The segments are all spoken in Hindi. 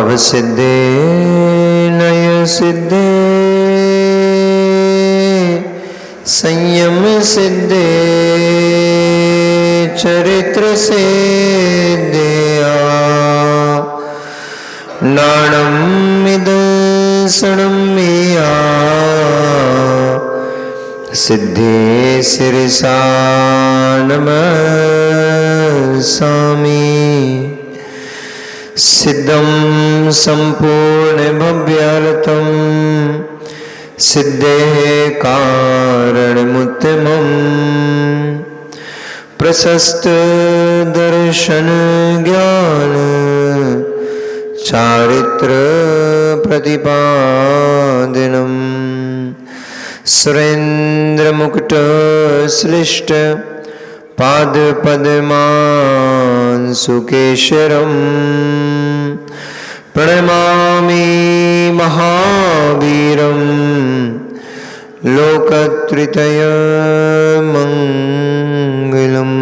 भाव सिद्धे नय सिद्धे संयम सिद्धे चरित्र सिद्धया नाणम इदंसणम मेया सिद्धे सिरसा नमस्सामि सिद्धं संपूर्ण भव्यार्थं सिद्धे कारणमुत्तमं प्रशस्त दर्शन ज्ञान चारित्र प्रतिपादनम् सुरेंद्र मुकुट श्लिष्ट पाद पद्मांशुकेशरम प्रणमामि महावीरम लोकत्रय मंगलम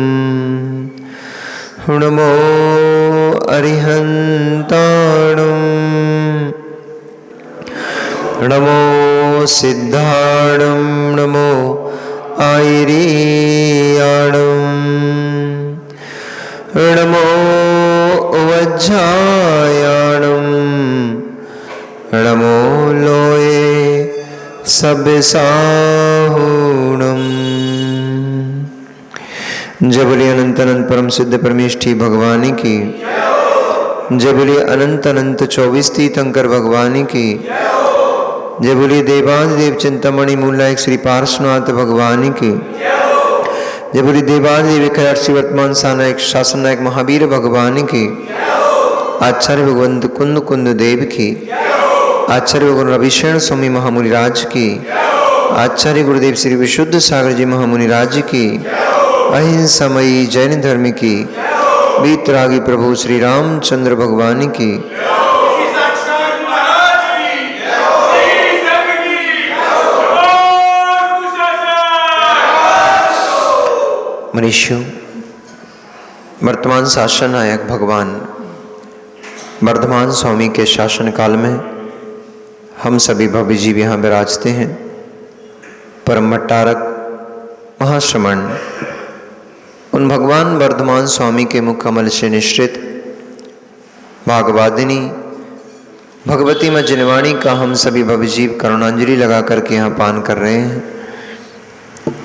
नमो अरिहंताणं नमो सिद्धाणं नमो आयरीयाणं नमो वज्रायाणं नमो लोये सब्साहुणं। जय बोलिए अनंत अनंत परम सिद्ध परमेष्ठी भगवानी की, जय बोलिए अनंत अनंत 24 तीर्थंकर भगवानी की, जय बोलिए देवादिदेव चिंतामणि मूलनायक श्री पार्श्वनाथ भगवानी की, जय बोलिए देवादिदेव श्री वर्तमान सानायक शासन नायक महावीर भगवानी की, आचार्य भगवंत कुंद कुंद देव की, आचार्य भगवान रविशरण स्वामी महामुनि राज की, आचार्य गुरुदेव श्री विशुद्ध सागर जी महामुनि राज की, अहिंसामयी जैन धर्म की, वीतरागी प्रभु श्री रामचंद्र भगवान की, मनुष्यों, वर्तमान शासन नायक भगवान वर्धमान स्वामी के शासन काल में हम सभी भव्य जीव यहाँ विराजते हैं। परम भट्टारक महाश्रमण उन भगवान वर्धमान स्वामी के मुख कमल से निश्रित भागवादिनी भगवती माँ जिनवाणी का हम सभी भव्य जीव करुणांजलि लगा करके यहाँ पान कर रहे हैं।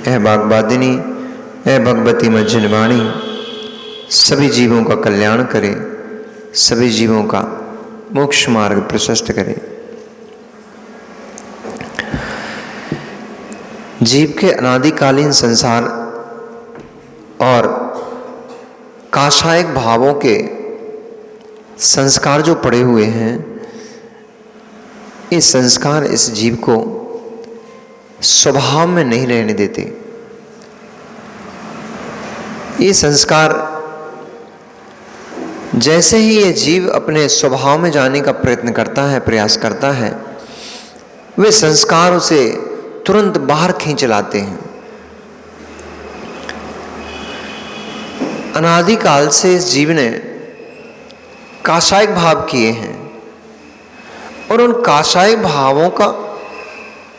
यह भागवादिनी ऐ भगवती माँ जिनवाणी सभी जीवों का कल्याण करे, सभी जीवों का मोक्ष मार्ग प्रशस्त करे। जीव के अनादिकालीन संसार और काषायक भावों के संस्कार जो पड़े हुए हैं, ये संस्कार इस जीव को स्वभाव में नहीं रहने देते। ये संस्कार जैसे ही ये जीव अपने स्वभाव में जाने का प्रयत्न करता है, प्रयास करता है, वे संस्कार उसे तुरंत बाहर खींच लाते हैं। अनादिकाल से इस जीव ने काषायक भाव किए हैं और उन काषायक भावों का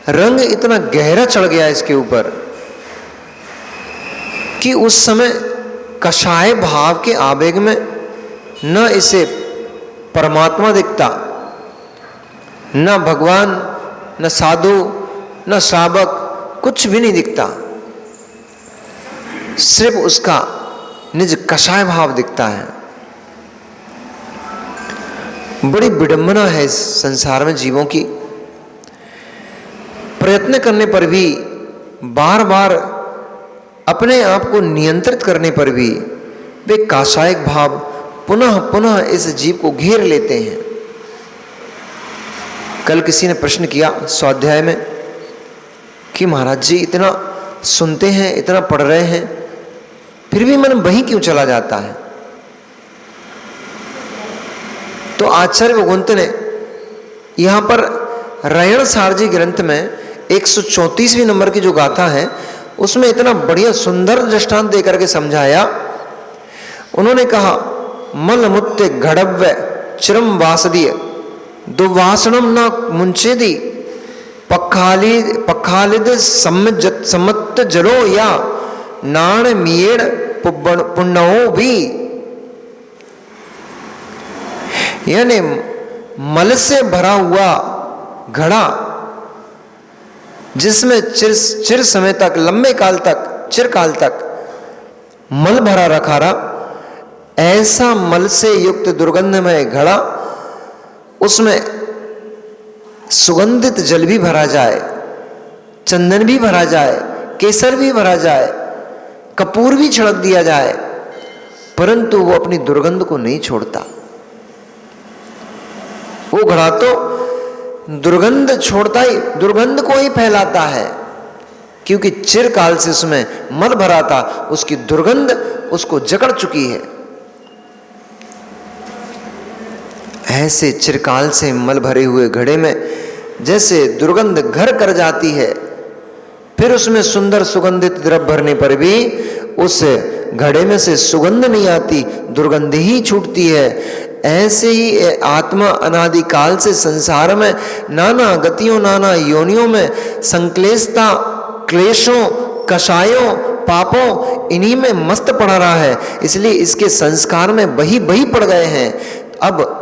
रंग इतना गहरा चढ़ गया इसके ऊपर कि उस समय कषाय भाव के आवेग में न इसे परमात्मा दिखता, न भगवान, न साधु, न श्रावक, कुछ भी नहीं दिखता। सिर्फ उसका निज कषाय भाव दिखता है। बड़ी विडंबना है इस संसार में जीवों की। प्रयत्न करने पर भी, बार बार अपने आप को नियंत्रित करने पर भी वे काषायक भाव पुनः पुनः इस जीव को घेर लेते हैं। कल किसी ने प्रश्न किया स्वाध्याय में कि महाराज जी इतना सुनते हैं, इतना पढ़ रहे हैं, फिर भी मन वहीं क्यों चला जाता है? तो आचार्य भगवंत ने यहाँ पर रायण सारजी ग्रंथ में 134वें नंबर की जो गाथा है उसमें इतना बढ़िया सुंदर दृष्टांत देकर के समझाया। उन्होंने कहा मलमुत्य घड़व्य चिरम वासदीय दुर्वासनम न मुंचेदी पखालिद सम्मत जलो या नाण मियेड़ पुण्यो भी। यानी मल से भरा हुआ घड़ा जिसमें चिर समय तक, लंबे काल तक, चिरकाल तक मल भरा रखा रहा, ऐसा मल से युक्त दुर्गंधमय घड़ा, उसमें सुगंधित जल भी भरा जाए, चंदन भी भरा जाए, केसर भी भरा जाए, कपूर भी छिड़क दिया जाए, परंतु वो अपनी दुर्गंध को नहीं छोड़ता। वो घड़ा तो दुर्गंध छोड़ता ही, दुर्गंध को ही फैलाता है, क्योंकि चिरकाल से उसमें मल भरा था, उसकी दुर्गंध उसको जकड़ चुकी है। ऐसे चिरकाल से मल भरे हुए घड़े में जैसे दुर्गंध घर कर जाती है, फिर उसमें सुंदर सुगंधित द्रव्य भरने पर भी उस घड़े में से सुगंध नहीं आती, दुर्गंध ही छूटती है। ऐसे ही आत्मा अनादिकाल से संसार में नाना गतियों, नाना योनियों में संक्लेशता, क्लेशों, कषायों, पापों, इन्हीं में मस्त पड़ा रहा है। इसलिए इसके संस्कार में बही पड़ गए हैं। अब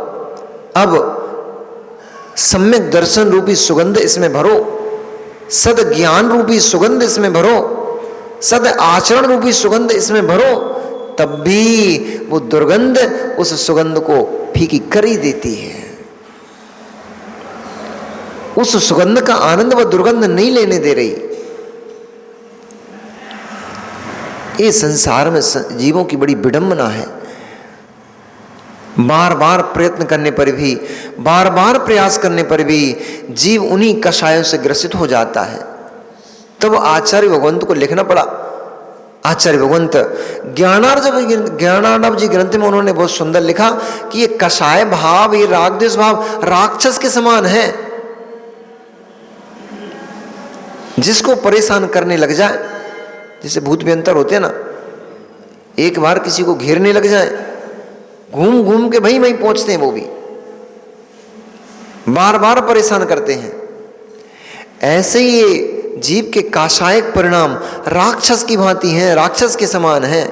सम्यक दर्शन रूपी सुगंध इसमें भरो, सद ज्ञान रूपी सुगंध इसमें भरो, सद आचरण रूपी सुगंध इसमें भरो, तब भी वो दुर्गंध उस सुगंध को फीकी कर ही देती है। उस सुगंध का आनंद वह दुर्गंध नहीं लेने दे रही। ये संसार में जीवों की बड़ी विडंबना है। बार बार प्रयत्न करने पर भी, बार बार प्रयास करने पर भी जीव उन्हीं कषायों से ग्रसित हो जाता है। तब आचार्य भगवंत को लिखना पड़ा। आचार्य भगवंत ज्ञानार्णव जी ग्रंथ में उन्होंने बहुत सुंदर लिखा कि ये कषाय भाव, ये राग द्वेष भाव राक्षस के समान है। जिसको परेशान करने लग जाए, जैसे भूत व्यंतर होते हैं ना, एक बार किसी को घेरने लग जाए, घूम घूम के वहीं पहुंचते हैं, वो भी बार बार परेशान करते हैं। ऐसे ही ये जीव के काषायक परिणाम राक्षस की भांति हैं, राक्षस के समान हैं।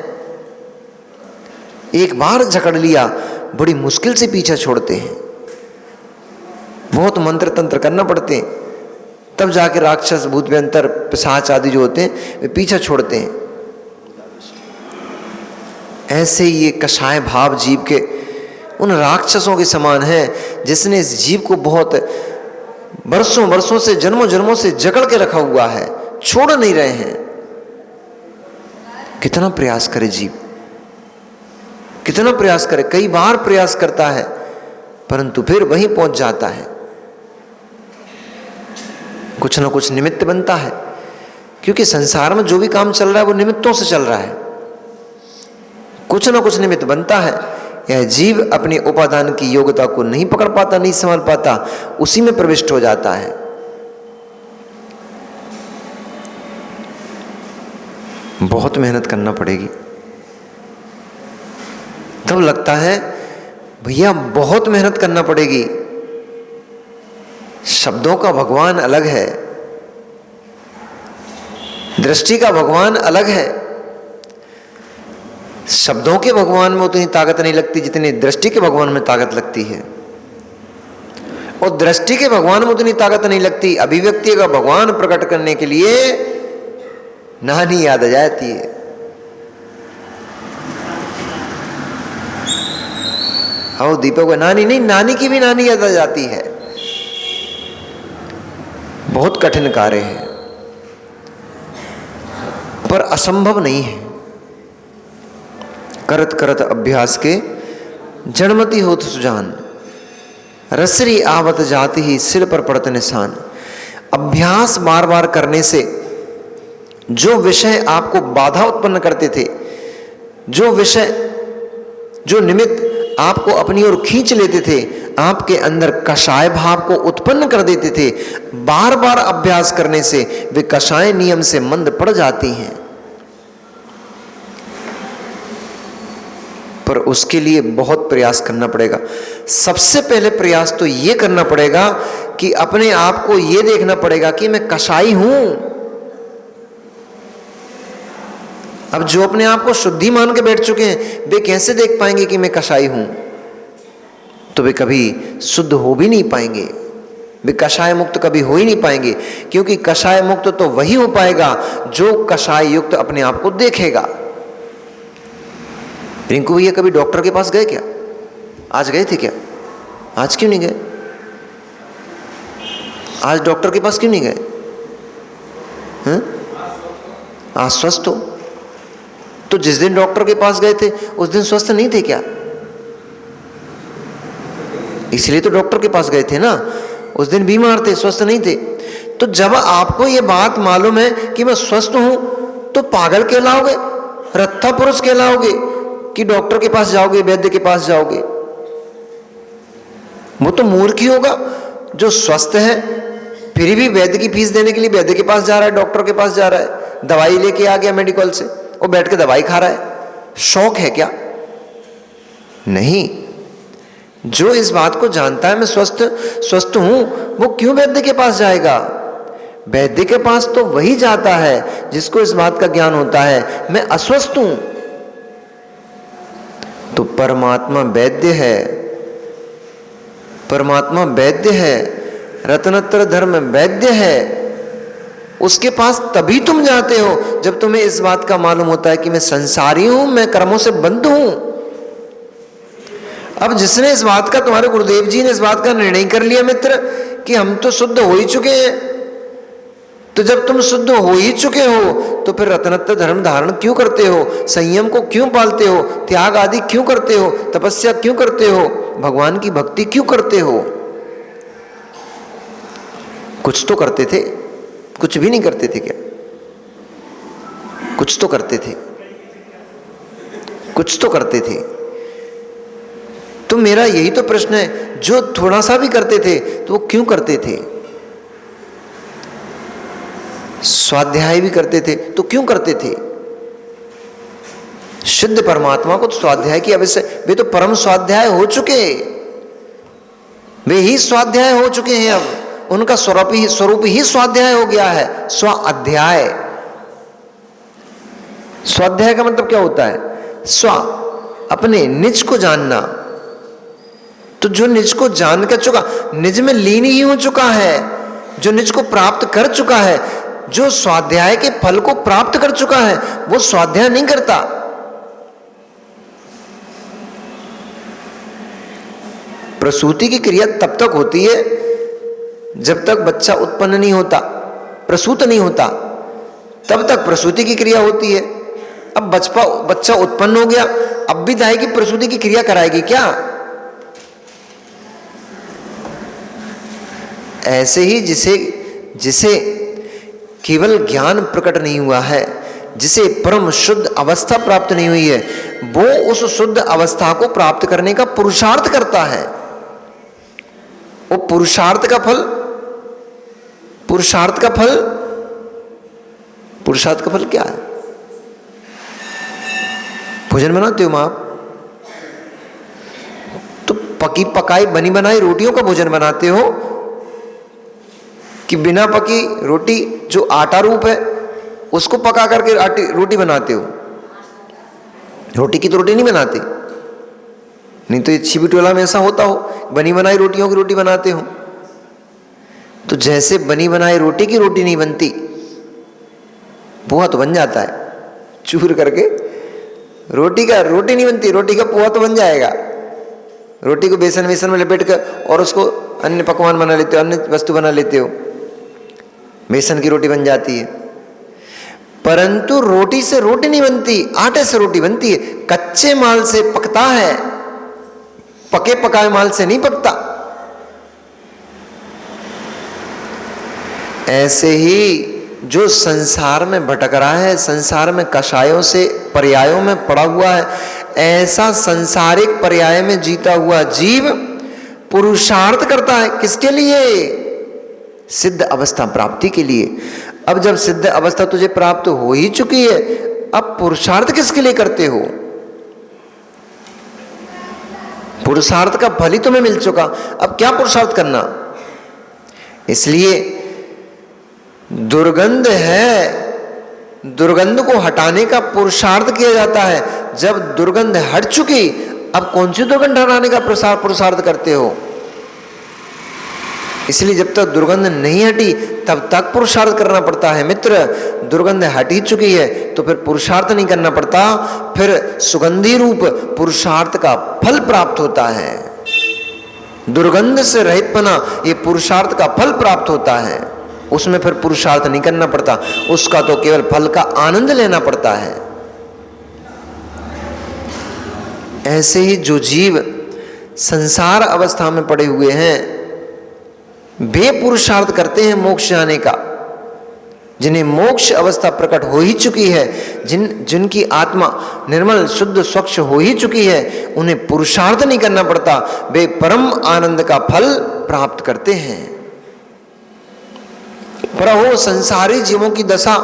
एक बार जकड़ लिया, बड़ी मुश्किल से पीछा छोड़ते हैं। बहुत मंत्र तंत्र करना पड़ते हैं, तब जाके राक्षस, भूत व्यंतर, पिशाच आदि जो होते हैं वे पीछा छोड़ते हैं। ऐसे ही ये कषाय भाव जीव के उन राक्षसों के समान है, जिसने इस जीव को बहुत वर्षों से, जन्मों से जकड़ के रखा हुआ है, छोड़ नहीं रहे हैं। कितना प्रयास करे जीव, कितना प्रयास करे, कई बार प्रयास करता है, परंतु फिर वहीं पहुंच जाता है। कुछ ना कुछ निमित्त बनता है, क्योंकि संसार में जो भी काम चल रहा है वो निमित्तों से चल रहा है। कुछ ना कुछ निमित्त बनता है। यह जीव अपनी उपादान की योग्यता को नहीं पकड़ पाता, नहीं संभाल पाता, उसी में प्रविष्ट हो जाता है। बहुत मेहनत करना पड़ेगी। तब लगता है भैया बहुत मेहनत करना पड़ेगी। शब्दों का भगवान अलग है, दृष्टि का भगवान अलग है। शब्दों के भगवान में उतनी ताकत नहीं लगती जितनी दृष्टि के भगवान में ताकत लगती है, और दृष्टि के भगवान में उतनी ताकत नहीं लगती अभिव्यक्ति का भगवान प्रकट करने के लिए नानी याद आ जाती है। हाँ, दीपक को नानी नहीं, नानी की भी नानी याद आ जाती है। बहुत कठिन कार्य है, पर असंभव नहीं है। करत करत अभ्यास के जड़मती होत सुजान, रसरी आवत जाती ही सिर पर पड़त निशान। अभ्यास बार बार करने से जो विषय आपको बाधा उत्पन्न करते थे, जो विषय, जो निमित्त आपको अपनी ओर खींच लेते थे, आपके अंदर कषाय भाव को उत्पन्न कर देते थे, बार बार अभ्यास करने से वे कषाय नियम से मंद पड़ जाती हैं। पर उसके लिए बहुत प्रयास करना पड़ेगा। सबसे पहले प्रयास तो ये करना पड़ेगा कि अपने आप को ये देखना पड़ेगा कि मैं कसाई हूं। अब जो अपने आप को शुद्धि मान के बैठ चुके हैं, वे कैसे देख पाएंगे कि मैं कसाई हूं? तो वे कभी शुद्ध हो भी नहीं पाएंगे, वे कषाय मुक्त कभी हो ही नहीं पाएंगे। क्योंकि कषाय मुक्त तो वही हो पाएगा जो कषाय युक्त अपने आप को देखेगा। रिंकू भैया कभी डॉक्टर के पास गए क्या? आज गए थे क्या? आज क्यों नहीं गए? आज डॉक्टर के पास क्यों नहीं गए? आज स्वस्थ हो तो जिस दिन डॉक्टर के पास गए थे उस दिन स्वस्थ नहीं थे क्या? इसलिए तो डॉक्टर के पास गए थे ना। उस दिन बीमार थे, स्वस्थ नहीं थे। तो जब आपको ये बात मालूम है कि मैं स्वस्थ हूं तो पागल कहलाओगे, रत्था पुरुष कहलाओगे कि डॉक्टर के पास जाओगे, वैद्य के पास जाओगे? वो तो मूर्ख ही होगा जो स्वस्थ है फिर भी वैद्य की फीस देने के लिए वैद्य के पास जा रहा है, डॉक्टर के पास जा रहा है, दवाई लेके आ गया मेडिकल से, वो बैठ के दवाई खा रहा है। शौक है क्या? नहीं। जो इस बात को जानता है मैं स्वस्थ हूं, वो क्यों वैद्य के पास जाएगा? वैद्य के पास तो वही जाता है जिसको इस बात का ज्ञान होता है मैं अस्वस्थ हूं। तो परमात्मा वैद्य है, परमात्मा वैद्य है, रत्नत्र धर्म वैद्य है। उसके पास तभी तुम जाते हो जब तुम्हें इस बात का मालूम होता है कि मैं संसारी हूं, मैं कर्मों से बंध हूं। अब जिसने इस बात का, तुम्हारे गुरुदेव जी ने इस बात का निर्णय कर लिया मित्र कि हम तो शुद्ध हो ही चुके हैं, तो जब तुम शुद्ध हो ही चुके हो तो फिर रत्नत्र धर्म धारण क्यों करते हो? संयम को क्यों पालते हो? त्याग आदि क्यों करते हो? तपस्या क्यों करते हो? भगवान की भक्ति क्यों करते हो? कुछ तो करते थे, कुछ भी नहीं करते थे क्या? कुछ तो करते थे, कुछ तो करते थे। तो मेरा यही तो प्रश्न है, जो थोड़ा सा भी करते थे तो वो क्यों करते थे? स्वाध्याय भी करते थे तो क्यों करते थे? शुद्ध परमात्मा को तो स्वाध्याय की आवश्यक, वे तो परम स्वाध्याय हो चुके, वे ही स्वाध्याय हो चुके हैं। अब उनका स्वरूप ही स्वाध्याय हो गया है, स्वाध्याय। स्वाध्याय का मतलब क्या होता है? स्व, अपने निज को जानना। तो जो निज को जान कर चुका, निज में लीन ही हो चुका है, जो निज को प्राप्त कर चुका है, जो स्वाध्याय के फल को प्राप्त कर चुका है, वो स्वाध्याय नहीं करता। प्रसूति की क्रिया तब तक होती है जब तक बच्चा उत्पन्न नहीं होता, प्रसूत नहीं होता, तब तक प्रसूति की क्रिया होती है। अब बच्चा उत्पन्न हो गया, अब भी दाई की प्रसूति की क्रिया कराएगी क्या? ऐसे ही जिसे केवल ज्ञान प्रकट नहीं हुआ है, जिसे परम शुद्ध अवस्था प्राप्त नहीं हुई है, वो उस शुद्ध अवस्था को प्राप्त करने का पुरुषार्थ करता है। वो पुरुषार्थ का फल क्या है? भोजन बनाते हो आप तो पकी पकाई बनी बनाई रोटियों का भोजन बनाते हो कि बिना पकी रोटी जो आटा रूप है उसको पका करके रोटी बनाते हो? रोटी की तो रोटी नहीं बनाते, नहीं तो ये छिबिटोला में ऐसा होता हो, बनी बनाई रोटियों की रोटी बनाते हो। तो जैसे बनी बनाई रोटी की रोटी नहीं बनती, पोहा तो बन जाता है, चूर करके रोटी नहीं बनती, रोटी का पोहा तो बन जाएगा। रोटी को बेसन में लपेट कर और उसको अन्य पकवान बना लेते हो, अन्य वस्तु बना लेते हो, बेसन की रोटी बन जाती है। परंतु रोटी से रोटी नहीं बनती, आटे से रोटी बनती है। कच्चे माल से पकता है, पके पकाए माल से नहीं पकता। ऐसे ही जो संसार में भटक रहा है, संसार में कषायों से पर्यायों में पड़ा हुआ है, ऐसा संसारिक पर्याय में जीता हुआ जीव पुरुषार्थ करता है। किसके लिए? सिद्ध अवस्था प्राप्ति के लिए। अब जब सिद्ध अवस्था तुझे प्राप्त हो ही चुकी है, अब पुरुषार्थ किसके लिए करते हो? पुरुषार्थ का फल ही तुम्हें मिल चुका, अब क्या पुरुषार्थ करना। इसलिए दुर्गंध है, दुर्गंध को हटाने का पुरुषार्थ किया जाता है। जब दुर्गंध हट चुकी, अब कौन सी दुर्गंध हटाने का पुरुषार्थ करते हो। इसलिए जब तक दुर्गंध नहीं हटी तब तक पुरुषार्थ करना पड़ता है। मित्र, दुर्गंध हट ही चुकी है तो फिर पुरुषार्थ नहीं करना पड़ता, फिर सुगंधी रूप पुरुषार्थ का फल प्राप्त होता है। दुर्गंध से रहितपना, ये पुरुषार्थ का फल प्राप्त होता है। उसमें फिर पुरुषार्थ नहीं करना पड़ता, उसका तो केवल फल का आनंद लेना पड़ता है। ऐसे ही जो जीव संसार अवस्था में पड़े हुए हैं, वे पुरुषार्थ करते हैं मोक्ष जाने का। जिन्हें मोक्ष अवस्था प्रकट हो ही चुकी है, जिनकी आत्मा निर्मल शुद्ध स्वच्छ हो ही चुकी है, उन्हें पुरुषार्थ नहीं करना पड़ता, वे परम आनंद का फल प्राप्त करते हैं। पर हो संसारी जीवों की दशा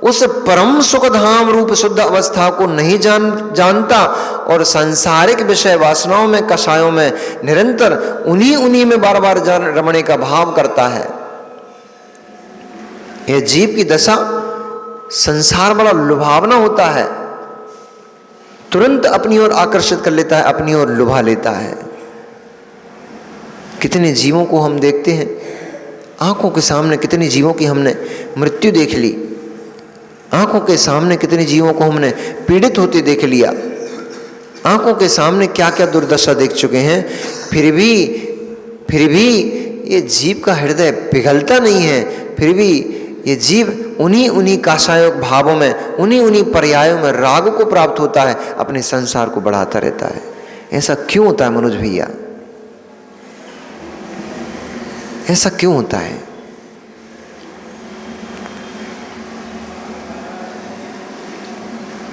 उस परम सुखधाम रूप शुद्ध अवस्था को नहीं जानता और सांसारिक विषय वासनाओं में, कषायों में निरंतर उन्हीं में बार बार रमणे का भाव करता है। यह जीव की दशा, संसार बड़ा लुभावना होता है, तुरंत अपनी ओर आकर्षित कर लेता है, अपनी ओर लुभा लेता है। कितने जीवों को हम देखते हैं, आंखों के सामने कितने जीवों की हमने मृत्यु देख ली, आंखों के सामने कितने जीवों को हमने पीड़ित होते देख लिया, आंखों के सामने क्या क्या दुर्दशा देख चुके हैं। फिर भी ये जीव का हृदय पिघलता नहीं है, फिर भी ये जीव उन्हीं काषायों भावों में, उन्हीं पर्यायों में राग को प्राप्त होता है, अपने संसार को बढ़ाता रहता है। ऐसा क्यों होता है मनोज भैया, ऐसा क्यों होता है?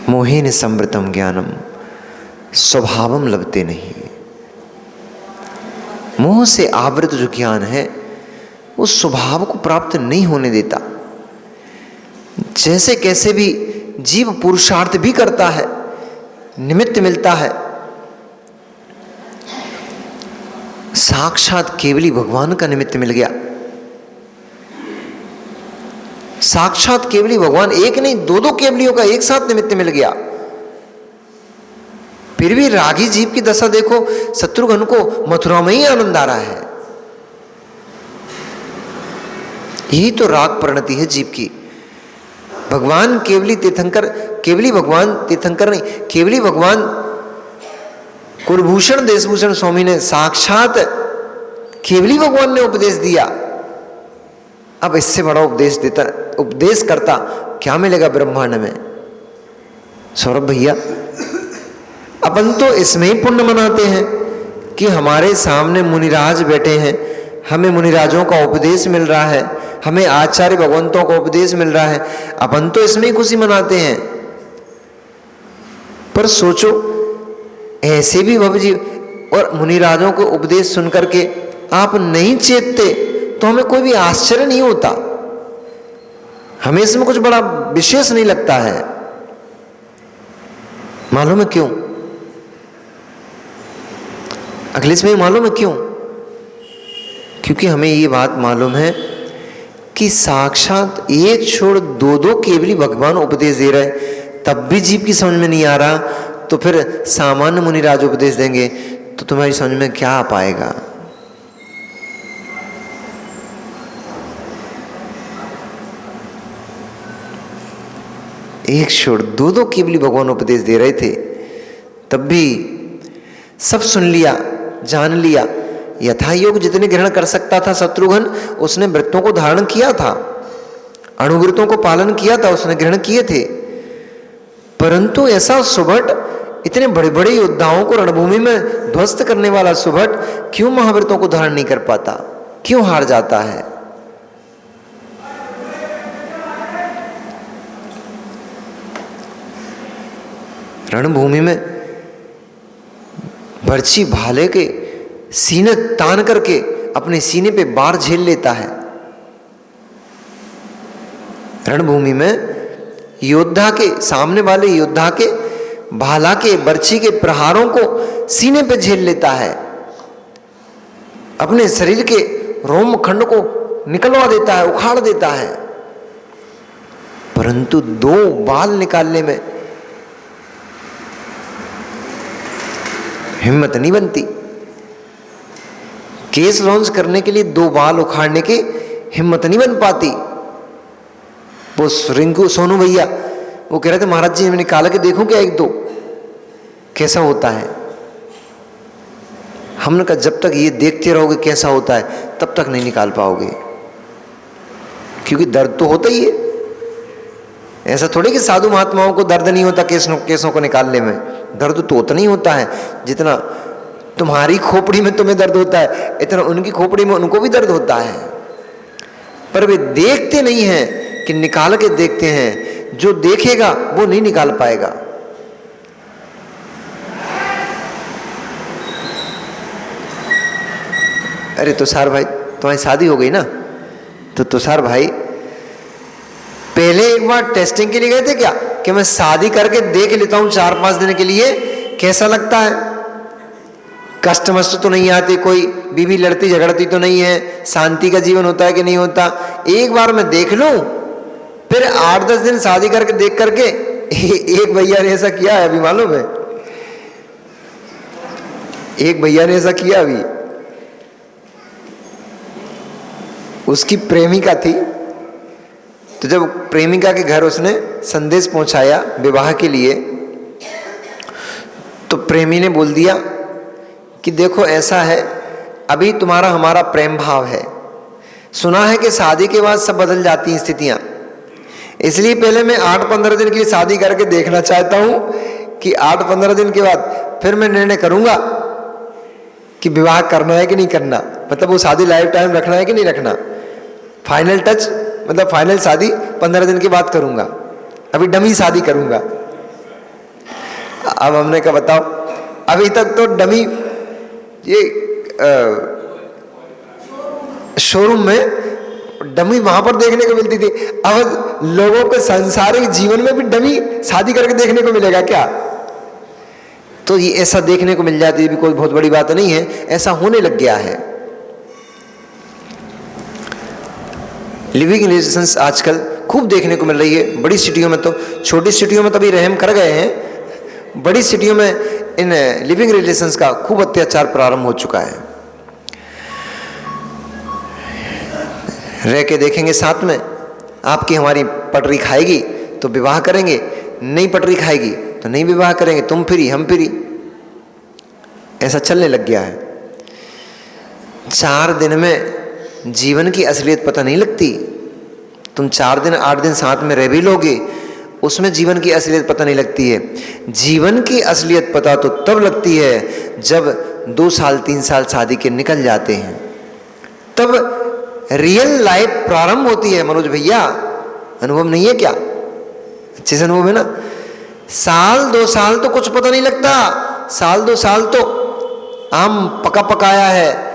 मोहेन संवृतम ज्ञानम स्वभावम लभते नहीं। मोह से आवृत जो ज्ञान है उस स्वभाव को प्राप्त नहीं होने देता। जैसे कैसे भी जीव पुरुषार्थ भी करता है, निमित्त मिलता है, साक्षात केवली भगवान का निमित्त मिल गया। साक्षात केवली भगवान, एक नहीं दो केवलियों का एक साथ निमित्त मिल गया। फिर भी रागी जीव की दशा देखो, शत्रुघ्न को मथुरा में ही आनंद आ रहा है। यही तो राग परिणति है जीव की। भगवान केवली तीर्थंकर, केवली भगवान तीर्थंकर नहीं, केवली भगवान कुलभूषण देशभूषण स्वामी ने साक्षात केवली भगवान ने उपदेश दिया। अब इससे बड़ा उपदेश करता क्या मिलेगा ब्रह्मांड में? सौरभ भैया, अपन तो इसमें ही पुण्य मनाते हैं कि हमारे सामने मुनिराज बैठे हैं, हमें मुनिराजों का उपदेश मिल रहा है, हमें आचार्य भगवंतों का उपदेश मिल रहा है, अपन तो इसमें ही खुशी मनाते हैं। पर सोचो, ऐसे भी भवजीव और मुनिराजों को उपदेश सुनकर के आप नहीं चेतते तो हमें कोई भी आश्चर्य नहीं होता, हमें इसमें कुछ बड़ा विशेष नहीं लगता है। मालूम है क्यों? अखिलेश में मालूम है क्यों? क्योंकि हमें ये बात मालूम है कि साक्षात एक छोड़ दो केवली भगवान उपदेश दे रहे, तब भी जीव की समझ में नहीं आ रहा, तो फिर सामान्य मुनिराज उपदेश देंगे तो तुम्हारी समझ में क्या आ पाएगा? एक छोड़ दो केवली भगवान उपदेश दे रहे थे, तब भी सब सुन लिया, जान लिया। यथा योग जितने ग्रहण कर सकता था शत्रुघ्न, उसने व्रतों को धारण किया था, अणुव्रतों को पालन किया था, उसने ग्रहण किए थे। परंतु ऐसा सुभट, इतने बड़े बड़े योद्धाओं को रणभूमि में ध्वस्त करने वाला सुभट क्यों महाव्रतों को धारण नहीं कर पाता? क्यों हार जाता है? रणभूमि में बर्छी भाले के सीने तान करके अपने सीने पे बार झेल लेता है। रणभूमि में योद्धा के, सामने वाले योद्धा के भाला के बर्छी के प्रहारों को सीने पे झेल लेता है, अपने शरीर के रोम खंड को निकलवा देता है, उखाड़ देता है, परंतु 2 बाल निकालने में हिम्मत नहीं बनती। केस लॉन्च करने के लिए 2 बाल उखाड़ने की हिम्मत नहीं बन पाती। वो रिंकू सोनू भैया वो कह रहे थे महाराज जी मैं निकाल के देखूं क्या 1-2 कैसा होता है। हमने कहा जब तक ये देखते रहोगे कैसा होता है तब तक नहीं निकाल पाओगे, क्योंकि दर्द तो होता ही है। ऐसा थोड़ी कि साधु महात्माओं को दर्द नहीं होता केसों को निकालने में, दर्द तो उतना नहीं होता है जितना तुम्हारी खोपड़ी में तुम्हें दर्द होता है, इतना उनकी खोपड़ी में उनको भी दर्द होता है। पर वे देखते नहीं हैं कि निकाल के देखते हैं, जो देखेगा वो नहीं निकाल पाएगा। अरे तुषार भाई तुम्हारी शादी हो गई ना, तो तुषार भाई पहले एक बार टेस्टिंग के लिए गए थे क्या कि मैं शादी करके देख लेता हूं 4-5 दिन के लिए कैसा लगता है, कष्ट मस्त तो नहीं आते, कोई बीवी लड़ती झगड़ती तो नहीं है, शांति का जीवन होता है कि नहीं होता। एक बार मैं देख लूं, फिर 8-10 दिन शादी करके देख करके एक भैया ने ऐसा किया है, अभी मालूम है एक भैया ने ऐसा किया, अभी उसकी प्रेमिका थी, तो जब प्रेमिका के घर उसने संदेश पहुंचाया विवाह के लिए, तो प्रेमी ने बोल दिया कि देखो ऐसा है, अभी तुम्हारा हमारा प्रेम भाव है, सुना है कि शादी के बाद सब बदल जाती हैं स्थितियां, इसलिए पहले मैं 8-15 दिन के लिए शादी करके देखना चाहता हूं कि 8-15 दिन के बाद फिर मैं निर्णय करूंगा कि विवाह करना है कि नहीं करना, मतलब वो शादी लाइफ टाइम रखना है कि नहीं रखना। फाइनल टच मतलब फाइनल शादी 15 दिन के बाद करूंगा, अभी डमी शादी करूंगा। अब हमने कहा बताओ, अभी तक तो डमी ये शोरूम में डमी वहां पर देखने को मिलती थी, अब लोगों के सांसारिक जीवन में भी डमी शादी करके देखने को मिलेगा क्या? तो ये ऐसा देखने को मिल जाती है भी कोई बहुत बड़ी बात नहीं है, ऐसा होने लग गया है। लिविंग रिलेशंस आजकल खूब देखने को मिल रही है, बड़ी सिटियों में तो, छोटी सिटियों में तो अभी रहम कर गए हैं, बड़ी सिटियों में इन लिविंग रिलेशंस का खूब अत्याचार प्रारंभ हो चुका है। रह के देखेंगे साथ में, आपकी हमारी पटरी खाएगी तो विवाह करेंगे, नहीं पटरी खाएगी तो नहीं विवाह करेंगे, तुम फ्री हम फ्री, ऐसा चलने लग गया है। 4 दिन में जीवन की असलियत पता नहीं लगती, तुम 4 दिन 8 दिन साथ में रह भी लोगे, उसमें जीवन की असलियत पता नहीं लगती है। जीवन की असलियत पता तो तब लगती है जब 2 साल 3 साल शादी के निकल जाते हैं, तब रियल लाइफ प्रारंभ होती है। मनोज भैया अनुभव नहीं है क्या? अच्छे से अनुभव है ना? 1-2 साल तो कुछ पता नहीं लगता, 1-2 साल तो आम पका पकाया है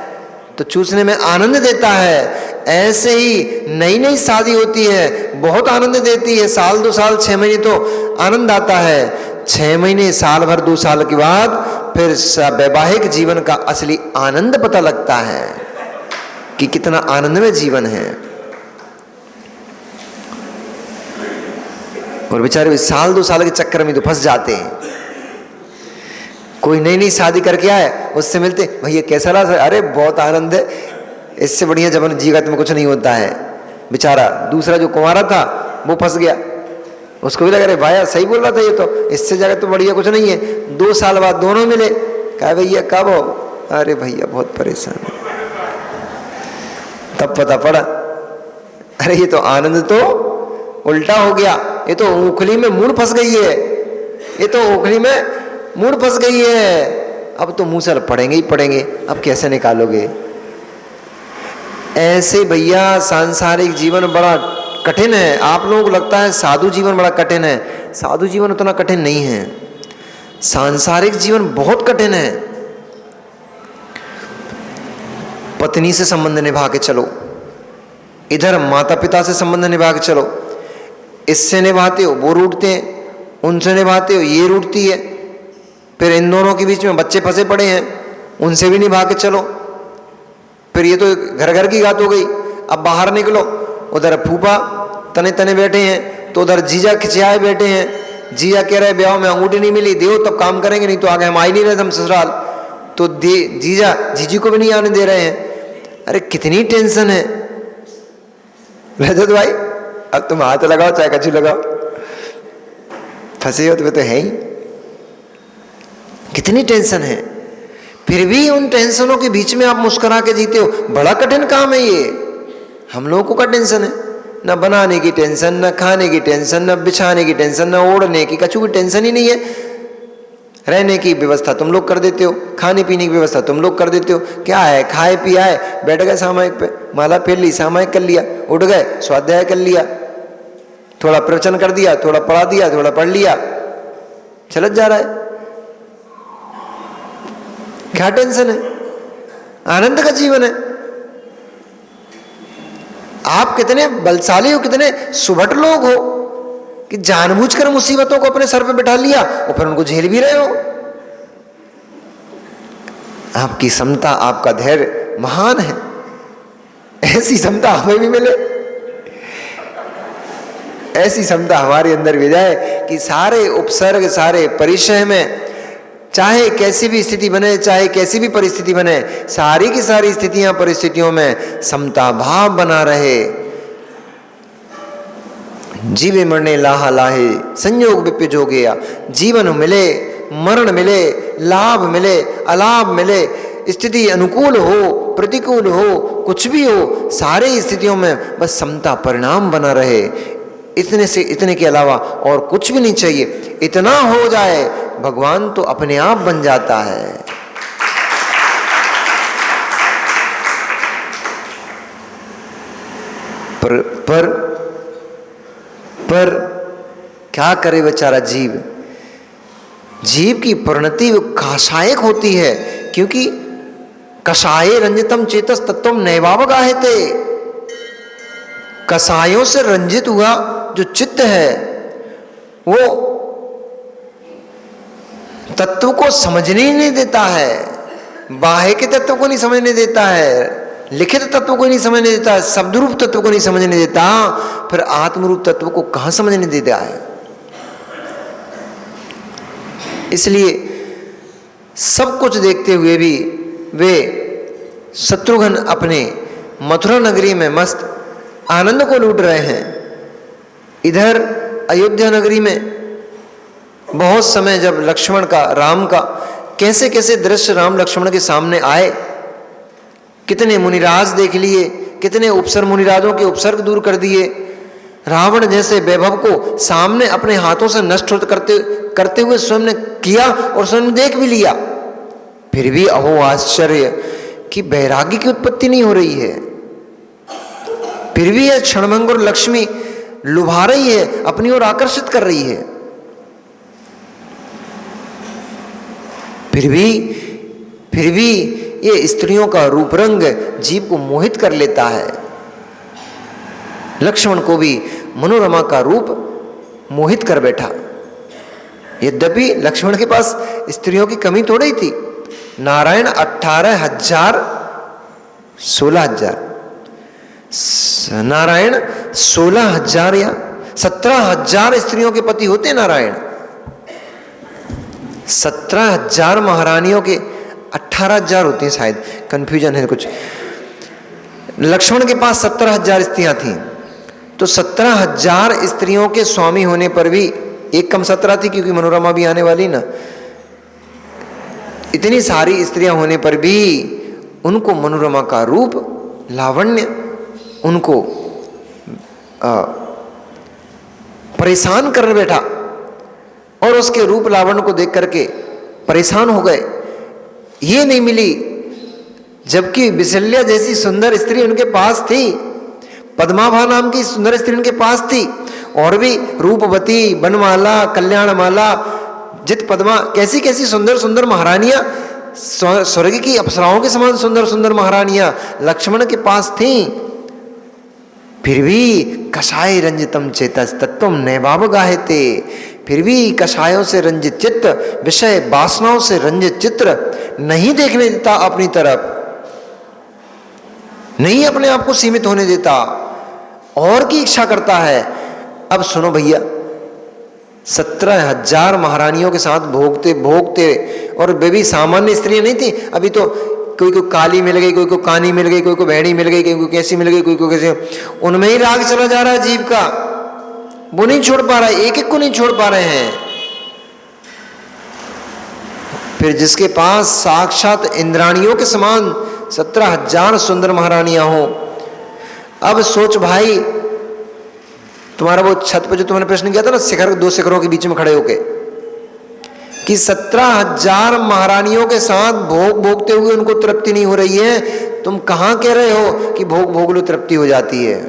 तो चूसने में आनंद देता है। ऐसे ही नई नई शादी होती है, बहुत आनंद देती है, 1-2 साल 6 महीने तो आनंद आता है, 6 महीने साल भर 2 साल के बाद फिर वैवाहिक जीवन का असली आनंद पता लगता है कि कितना आनंदमय जीवन है। और बेचारे 1-2 साल के चक्कर में तो फंस जाते हैं। कोई नई नई शादी करके आए, उससे मिलते भैया कैसा रहा? अरे बहुत आनंद है, इससे बढ़िया जबन जीवन में कुछ नहीं होता है। बेचारा दूसरा जो कुंवारा था वो फंस गया, उसको भी लगा अरे भाई सही बोल रहा था, ये तो इससे जगह तो बढ़िया कुछ नहीं है। 2 साल बाद दोनों मिले, कहा भैया कब हो? अरे भैया बहुत परेशान है। तब पता पड़ा अरे ये तो आनंद तो उल्टा हो गया, ये तो उखली में मूड़ फंस गई है, ये तो उखली में मूड़ फंस गई है, अब तो मुंह से पड़ेंगे ही पड़ेंगे, अब कैसे निकालोगे? ऐसे भैया सांसारिक जीवन बड़ा कठिन है। आप लोगों को लगता है साधु जीवन बड़ा कठिन है, साधु जीवन उतना कठिन नहीं है, सांसारिक जीवन बहुत कठिन है। पत्नी से संबंध निभा के चलो, इधर माता पिता से संबंध निभा के चलो, इससे निभाते हो वो रूठते हैं, उनसे निभाते हो, ये रूठती है। फिर इन दोनों के बीच में बच्चे फंसे पड़े हैं, उनसे भी निभा के चलो। फिर ये तो घर घर की बात हो गई। अब बाहर निकलो, उधर फूफा तने तने बैठे हैं, तो उधर जीजा खिंचाए बैठे हैं। जीजा कह रहे ब्याह में अंगूठी नहीं मिली, देव तब काम करेंगे, नहीं तो आगे हम आ ही नहीं रहे, हम ससुराल। तो जीजा जीजी को भी नहीं आने दे रहे हैं। अरे कितनी टेंशन है रजत भाई। अब तुम हाथ लगाओ चाहे कछु लगाओ, फंसे हो तो है ही। कितनी टेंशन है, फिर भी उन टेंशनों के बीच में आप मुस्कुरा के जीते हो। बड़ा कठिन काम है ये। हम लोगों को क्या टेंशन है? न बनाने की टेंशन, न खाने की टेंशन, न बिछाने की टेंशन, न ओढ़ने की, कछु की टेंशन ही नहीं है। रहने की व्यवस्था तुम लोग कर देते हो, खाने पीने की व्यवस्था तुम लोग कर देते हो। क्या है, खाए पियाए, बैठ गए सामायिक पे, माला फेर ली, सामायिक कर लिया, उठ गए, स्वाध्याय कर लिया, थोड़ा प्रवचन कर दिया, थोड़ा पढ़ा दिया, थोड़ा पढ़ लिया, चलत जा रहा है। क्या टेंशन है? आनंद का जीवन है। आप कितने बलशाली हो, कितने सुभट लोग हो कि जानबूझकर मुसीबतों को अपने सर पे बिठा लिया और फिर उनको झेल भी रहे हो। आपकी क्षमता, आपका धैर्य महान है। ऐसी क्षमता हमें भी मिले, ऐसी क्षमता हमारे अंदर भी जाए कि सारे उपसर्ग, सारे परिचय में, चाहे कैसी भी स्थिति बने, चाहे कैसी भी परिस्थिति बने, सारी की सारी स्थितियां परिस्थितियों में समता भाव बना रहे। जीवे मरने लाहा लाहे, संयोग विपिजो गया। जीवन मिले, मरण मिले, लाभ मिले, अलाभ मिले, स्थिति अनुकूल हो, प्रतिकूल हो, कुछ भी हो, सारे स्थितियों में बस समता परिणाम बना रहे। इतने से, इतने के अलावा और कुछ भी नहीं चाहिए। इतना हो जाए, भगवान तो अपने आप बन जाता है। पर क्या करे बेचारा जीव। जीव की परिणति काशायक होती है, क्योंकि कषाये रंजितम चेतस तत्वम नैवावगाहते। कसायों से रंजित हुआ जो चित्त है, वो तत्व को समझने ही नहीं देता है। बाह्य के तत्व को नहीं समझने देता है, लिखित तत्व को नहीं समझने देता है, शब्द रूप तत्व को नहीं समझने देता, फिर आत्मरूप तत्व को कहां समझने देता है। इसलिए सब कुछ देखते हुए भी वे शत्रुघ्न अपने मथुरा नगरी में मस्त आनंद को लूट रहे हैं। इधर अयोध्या नगरी में बहुत समय जब लक्ष्मण का, राम का कैसे कैसे दृश्य राम लक्ष्मण के सामने आए, कितने मुनिराज देख लिए, कितने उपसर मुनिराजों के उपसर्ग दूर कर दिए। रावण जैसे वैभव को सामने अपने हाथों से नष्ट करते हुए स्वयं ने किया और स्वयं देख भी लिया। फिर भी अहो आश्चर्य कि वैराग्य की उत्पत्ति नहीं हो रही है। फिर भी यह क्षणभंगुर लक्ष्मी लुभा रही है, अपनी ओर आकर्षित कर रही है। फिर भी ये स्त्रियों का रूप रंग जीव को मोहित कर लेता है। लक्ष्मण को भी मनोरमा का रूप मोहित कर बैठा। यद्यपि लक्ष्मण के पास स्त्रियों की कमी थोड़ी ही थी। नारायण 18,000 16,000, नारायण 16,000 या 17,000 स्त्रियों के पति होते नारायण। 17,000 महारानियों के 18,000 होते हैं, शायद कंफ्यूजन है कुछ। लक्ष्मण के पास 17,000 स्त्रियां थीं, तो 17,000 स्त्रियों के स्वामी होने पर भी एक कम 17 थी, क्योंकि मनोरमा भी आने वाली ना। इतनी सारी स्त्रियां होने पर भी उनको मनोरमा का रूप, लावण्य उनको परेशान कर बैठा, और उसके रूप लावण्य को देख करके परेशान हो गए। ये नहीं मिली, जबकि विशल्या जैसी सुंदर स्त्री उनके पास थी, पद्माभा नाम की सुंदर स्त्री उनके पास थी, और भी रूपवती, बनमाला, कल्याणमाला, जित पद्मा, कैसी कैसी सुंदर सुंदर महारानियां, स्वर्ग की अप्सराओं के समान सुंदर सुंदर महारानियां लक्ष्मण के पास थीं। फिर भी कषाय रंजितम चेतस तत्वम नैवावगाहते, फिर भी कषायों से रंजित चित्त, विषय वासनाओं से रंजित चित्र नहीं देखने देता अपनी तरफ, नहीं अपने आप को सीमित होने देता, और की इच्छा करता है। अब सुनो भैया, 17,000 महारानियों के साथ भोगते भोगते, और वे भी सामान्य स्त्रियां नहीं थी। अभी तो कोई को काली मिल गई, कोई को कानी मिल गई, कोई को भेड़ी मिल गई, कोई को कैसी मिल गई, कोई को कैसे, उनमें ही राग चला जा रहा है जीव का, वो नहीं छोड़ पा रहा है, एक एक को नहीं छोड़ पा रहे हैं। फिर जिसके पास साक्षात इंद्राणियों के समान 17,000 सुंदर महारानियां हो, अब सोच भाई, तुम्हारा वो छत पे जो तुमने प्रश्न किया था ना, शिखर, 2 शिखरों के बीच में खड़े होके, कि 17,000 महारानियों के साथ भोग भोगते हुए उनको तृप्ति नहीं हो रही है, तुम कहां कह रहे हो कि भोग भोग लो तृप्ति हो जाती है?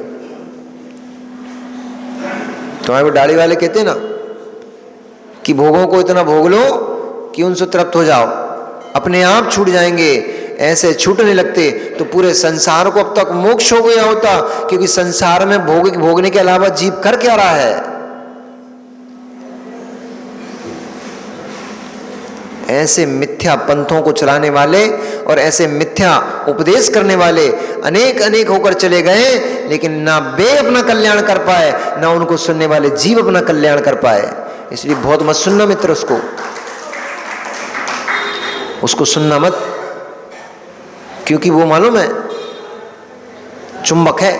तुम्हारे वो दाढ़ी वाले कहते हैं ना कि भोगों को इतना भोग लो कि उनसे तृप्त हो जाओ, अपने आप छूट जाएंगे। ऐसे छूटने लगते तो पूरे संसार को अब तक मोक्ष हो गया होता, क्योंकि संसार में भोगने के अलावा जीव कर क्या रहा है? ऐसे मिथ्या पंथों को चलाने वाले और ऐसे मिथ्या उपदेश करने वाले अनेक अनेक होकर चले गए, लेकिन ना वे अपना कल्याण कर पाए, ना उनको सुनने वाले जीव अपना कल्याण कर पाए। इसलिए बहुत मत सुनना मित्र, उसको सुनना मत, क्योंकि वो मालूम है चुंबक है।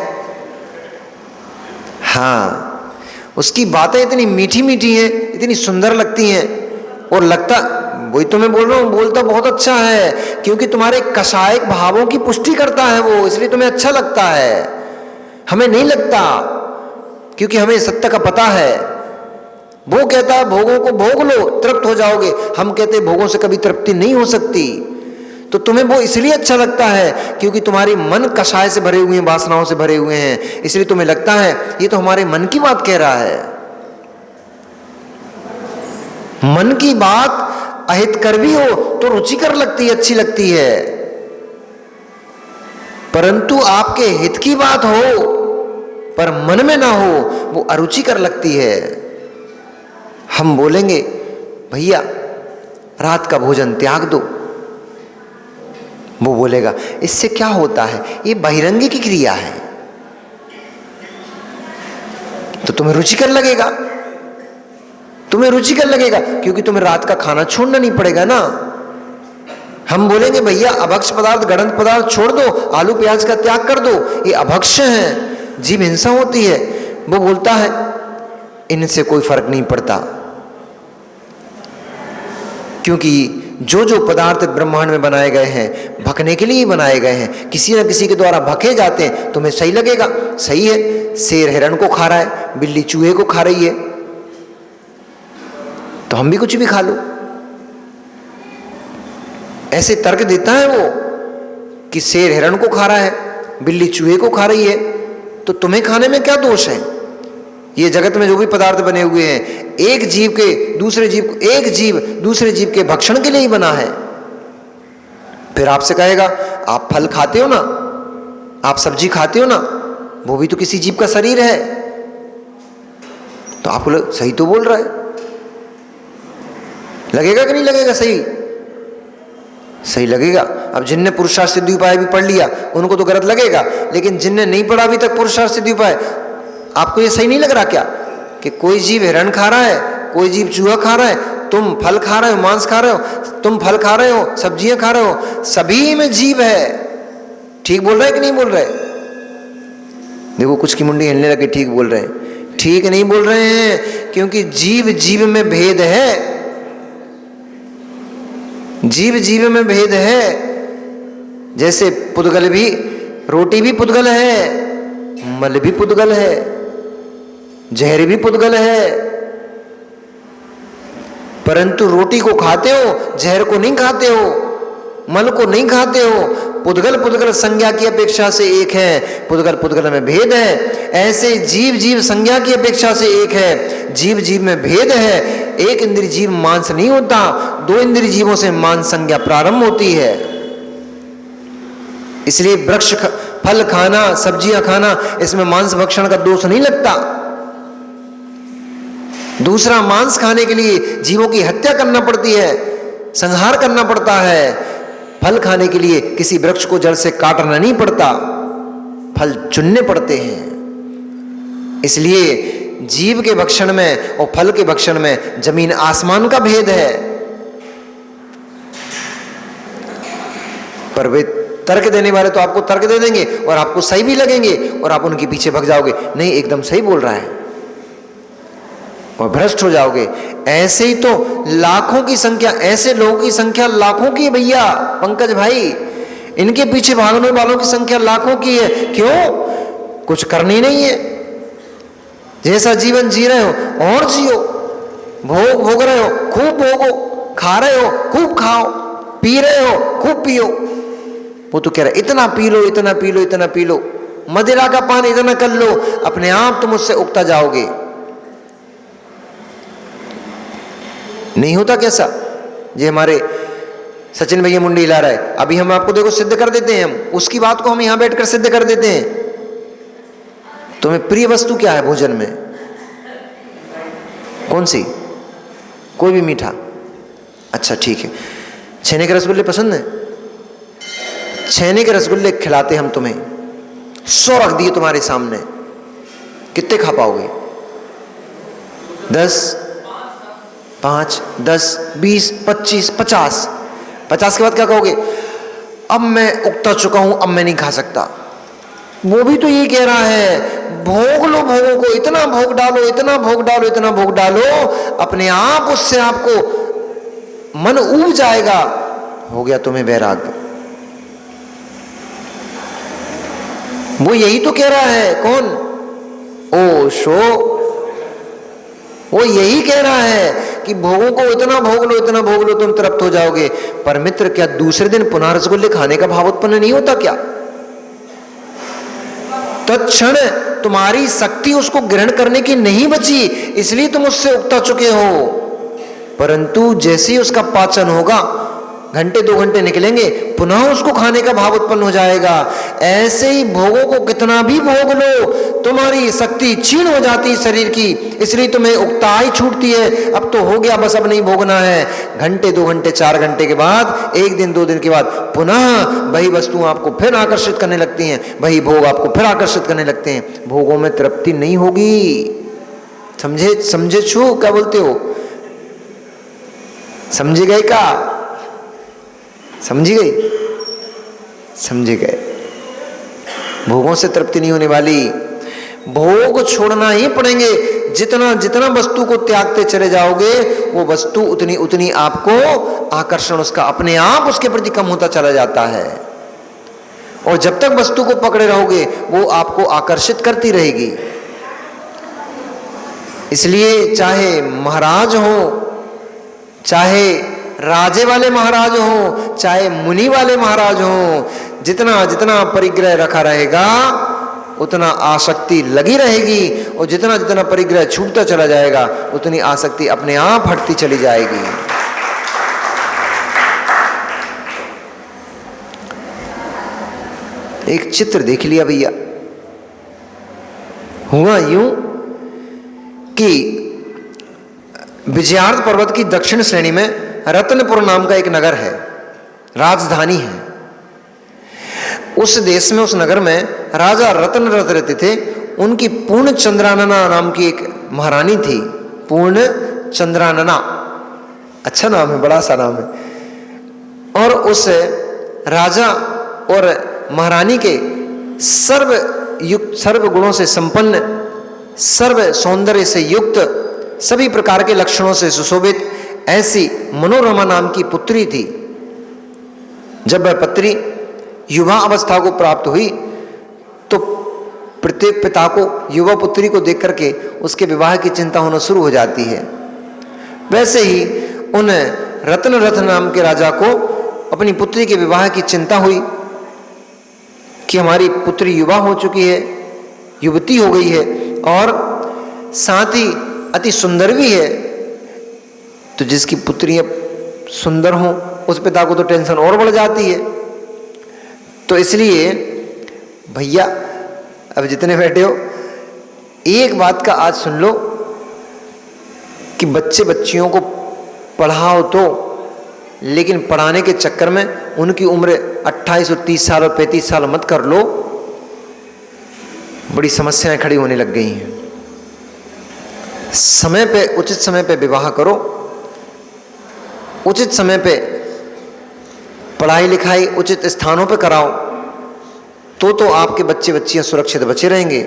हाँ, उसकी बातें इतनी मीठी मीठी हैं, इतनी सुंदर लगती हैं, और लगता, वही तो मैं बोल रहा हूं, बोलता बहुत अच्छा है, क्योंकि तुम्हारे कषायक भावों की पुष्टि करता है वो, इसलिए तुम्हें अच्छा लगता है। हमें नहीं लगता, क्योंकि हमें सत्य का पता है। वो कहता है भोगों को भोग लो तृप्त हो जाओगे, हम कहते हैं भोगों से कभी तृप्ति नहीं हो सकती। तो तुम्हें वो इसलिए अच्छा लगता है क्योंकि तुम्हारी मन कषाय से भरे हुए हैं, वासनाओं से भरे हुए हैं, इसलिए तुम्हें लगता है ये तो हमारे मन की बात कह रहा है। मन की बात अहितकर भी हो तो रुचिकर लगती है, अच्छी लगती है, परंतु आपके हित की बात हो पर मन में ना हो, वो अरुचिकर लगती है। हम बोलेंगे भैया रात का भोजन त्याग दो, वो बोलेगा इससे क्या होता है, ये बहिरंगी की क्रिया है, तो तुम्हें रुचिकर लगेगा, तुम्हें रुचिकर लगेगा, क्योंकि तुम्हें रात का खाना छोड़ना नहीं पड़ेगा ना। हम बोलेंगे भैया अभक्ष पदार्थ, गड़ंत पदार्थ छोड़ दो, आलू प्याज का त्याग कर दो, ये अभक्ष है, जीव हिंसा होती है। वो बोलता है इनसे कोई फर्क नहीं पड़ता, क्योंकि जो जो पदार्थ ब्रह्मांड में बनाए गए हैं भखने के लिए ही बनाए गए हैं, किसी न किसी के द्वारा भखे जाते हैं। तुम्हें सही लगेगा, सही है, शेर हिरण को खा रहा है, बिल्ली चूहे को खा रही है, तो हम भी कुछ भी खा लो, ऐसे तर्क देता है वो कि शेर हिरण को खा रहा है, बिल्ली चूहे को खा रही है, तो तुम्हें खाने में क्या दोष है? ये जगत में जो भी पदार्थ बने हुए हैं एक जीव के दूसरे जीव, एक जीव दूसरे जीव के भक्षण के लिए ही बना है। फिर आपसे कहेगा आप फल खाते हो ना, आप सब्जी खाते हो ना, वो भी तो किसी जीव का शरीर है, तो आप लोग सही तो बोल रहा है, लगेगा कि नहीं लगेगा? सही सही लगेगा। अब जिनने पुरुषार्थ सिद्धि उपाय भी पढ़ लिया उनको तो गलत लगेगा, लेकिन जिनने नहीं पढ़ा अभी तक पुरुषार्थ सिद्धि उपाय, आपको ये सही नहीं लग रहा क्या कि कोई जीव हिरण खा रहा है, कोई जीव चूहा खा रहा है, तुम फल खा रहे हो, मांस खा रहे हो, तुम फल खा रहे हो, सब्जियां खा रहे हो, सभी में जीव है। ठीक बोल रहे कि नहीं बोल रहे? देखो कुछ की मुंडी हिलने लगे, ठीक बोल रहे हैं, ठीक नहीं बोल रहे हैं, क्योंकि जीव जीव में भेद है, जीव जीव में भेद है। जैसे पुद्गल भी, रोटी भी पुद्गल है, मल भी पुद्गल है, जहर भी पुद्गल है, परंतु रोटी को खाते हो, जहर को नहीं खाते हो, मल को नहीं खाते हो। पुद्गल पुद्गल संज्ञा की अपेक्षा से एक है, पुद्गल पुद्गल में भेद है। ऐसे जीव जीव संज्ञा की अपेक्षा से एक है, जीव जीव में भेद है। एक इंद्रिय जीव मांस नहीं होता, दो इंद्रिय जीवों से मांस संज्ञा प्रारंभ होती है। इसलिए वृक्ष फल खाना, सब्जियां खाना, इसमें मांस भक्षण का दोष नहीं लगता। दूसरा, मांस खाने के लिए जीवों की हत्या करना पड़ती है, संहार करना पड़ता है। फल खाने के लिए किसी वृक्ष को जड़ से काटना नहीं पड़ता, फल चुनने पड़ते हैं। इसलिए जीव के भक्षण में और फल के भक्षण में जमीन आसमान का भेद है। पर वे तर्क देने वाले तो आपको तर्क दे देंगे और आपको सही भी लगेंगे और आप उनके पीछे भाग जाओगे, नहीं एकदम सही बोल रहा है, और भ्रष्ट हो जाओगे। ऐसे ही तो लाखों की संख्या, ऐसे लोगों की संख्या लाखों की है भैया पंकज भाई, इनके पीछे भागने वालों की संख्या लाखों की है। क्यों? कुछ करनी नहीं है। जैसा जीवन जी रहे हो और जियो, भोग भोग रहे हो खूब भोगो, खा रहे हो खूब खाओ, पी रहे हो खूब पियो। वो तो कह रहा है इतना पी लो, इतना पी लो, इतना पी लो, मदिरा का पान इतना कर लो, अपने आप तुम उससे उगता जाओगे। नहीं होता कैसा? ये हमारे सचिन भैया मुंडी हिला रहा है, अभी हम आपको देखो सिद्ध कर देते हैं, हम उसकी बात को हम यहां बैठकर सिद्ध कर देते हैं। तुम्हें प्रिय वस्तु क्या है भोजन में? कौन सी? कोई भी मीठा? अच्छा ठीक है, छेने के रसगुल्ले पसंद है? छेने के रसगुल्ले खिलाते हम तुम्हें, 100 रख दिए तुम्हारे सामने, कितने खा पाओगे? 10, 5, 10, 20, 25, 50। 50 के बाद क्या कहोगे? अब मैं उगता चुका हूं, अब मैं नहीं खा सकता। वो भी तो ये कह रहा है, भोग लो भोगों को, इतना भोग डालो, इतना भोग डालो, इतना भोग डालो, अपने आप उससे आपको मन ऊब जाएगा, हो गया तुम्हें वैराग्य। वो यही तो कह रहा है। कौन? ओशो। वो यही कह रहा है कि भोगों को इतना भोग लो, इतना भोग लो, तुम तृप्त हो जाओगे। पर मित्र, क्या दूसरे दिन पुनः रसगुल्ले खाने का भाव उत्पन्न नहीं होता क्या? तत्क्षण तुम्हारी शक्ति उसको ग्रहण करने की नहीं बची, इसलिए तुम उससे उगता चुके हो। परंतु जैसे ही उसका पाचन होगा, घंटे 2 घंटे निकलेंगे, पुनः उसको खाने का भाव उत्पन्न हो जाएगा। ऐसे ही भोगों को कितना भी भोग लो, तुम्हारी शक्ति क्षीण हो जाती है शरीर की, इसलिए तुम्हें उगताई छूटती है। अब तो हो गया, बस अब नहीं भोगना है। घंटे 2 घंटे 4 घंटे के बाद, 1 दिन 2 दिन के बाद पुनः वही वस्तु आपको फिर आकर्षित करने लगती हैं, वही भोग आपको फिर आकर्षित करने लगते हैं। भोगों में तृप्ति नहीं होगी। समझे छू? क्या बोलते हो? समझे गए? का समझी गई? समझे गए? भोगों से तृप्ति नहीं होने वाली। भोग छोड़ना ही पड़ेंगे। जितना जितना वस्तु को त्यागते चले जाओगे, वो वस्तु उतनी उतनी आपको आकर्षण उसका अपने आप उसके प्रति कम होता चला जाता है। और जब तक वस्तु को पकड़े रहोगे, वो आपको आकर्षित करती रहेगी। इसलिए चाहे महाराज हो, चाहे राजे वाले महाराज हो, चाहे मुनि वाले महाराज हो, जितना जितना परिग्रह रखा रहेगा, उतना आसक्ति लगी रहेगी। और जितना जितना परिग्रह छूटता चला जाएगा, उतनी आसक्ति अपने आप हटती चली जाएगी। एक चित्र देख लिया भैया। हुआ यूं कि विजयार्थ पर्वत की दक्षिण श्रेणी में रत्नपुर नाम का एक नगर है, राजधानी है। उस देश में, उस नगर में राजा रत्न रथ रहते थे। उनकी पूर्ण चंद्रानना नाम की एक महारानी थी। पूर्ण चंद्रानना, अच्छा नाम है, बड़ा सा नाम है। और उस राजा और महारानी के सर्व गुणों से संपन्न, सर्व सौंदर्य से युक्त, सभी प्रकार के लक्षणों से सुशोभित ऐसी मनोरमा नाम की पुत्री थी। जब वह पुत्री युवा अवस्था को प्राप्त हुई, तो प्रत्येक पिता को युवा पुत्री को देख करके उसके विवाह की चिंता होना शुरू हो जाती है। वैसे ही उन रत्न रथ नाम के राजा को अपनी पुत्री के विवाह की चिंता हुई कि हमारी पुत्री युवा हो चुकी है, युवती हो गई है, और साथ ही अति सुंदर भी है। तो जिसकी पुत्रियां सुंदर हों, उस पिता को तो टेंशन और बढ़ जाती है। तो इसलिए भैया, अब जितने बैठे हो, एक बात का आज सुन लो कि बच्चे बच्चियों को पढ़ाओ तो, लेकिन पढ़ाने के चक्कर में उनकी उम्र 28 और 30 साल और 35 साल मत कर लो, बड़ी समस्याएं खड़ी होने लग गई हैं। समय पे, उचित समय पे विवाह करो, उचित समय पे पढ़ाई लिखाई उचित स्थानों पे कराओ, तो आपके बच्चे बच्चियां सुरक्षित बचे रहेंगे।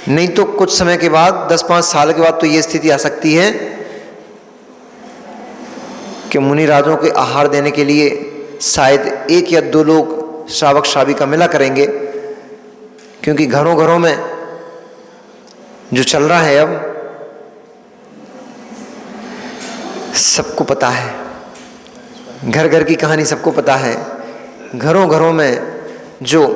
नहीं तो कुछ समय के बाद, 10-5 साल के बाद तो ये स्थिति आ सकती है कि मुनि राजों के आहार देने के लिए शायद 1 या 2 लोग श्रावक श्राविका मिला करेंगे, क्योंकि घरों घरों में जो चल रहा है अब सबको पता है, घर घर की कहानी सबको पता है। घरों घरों में जो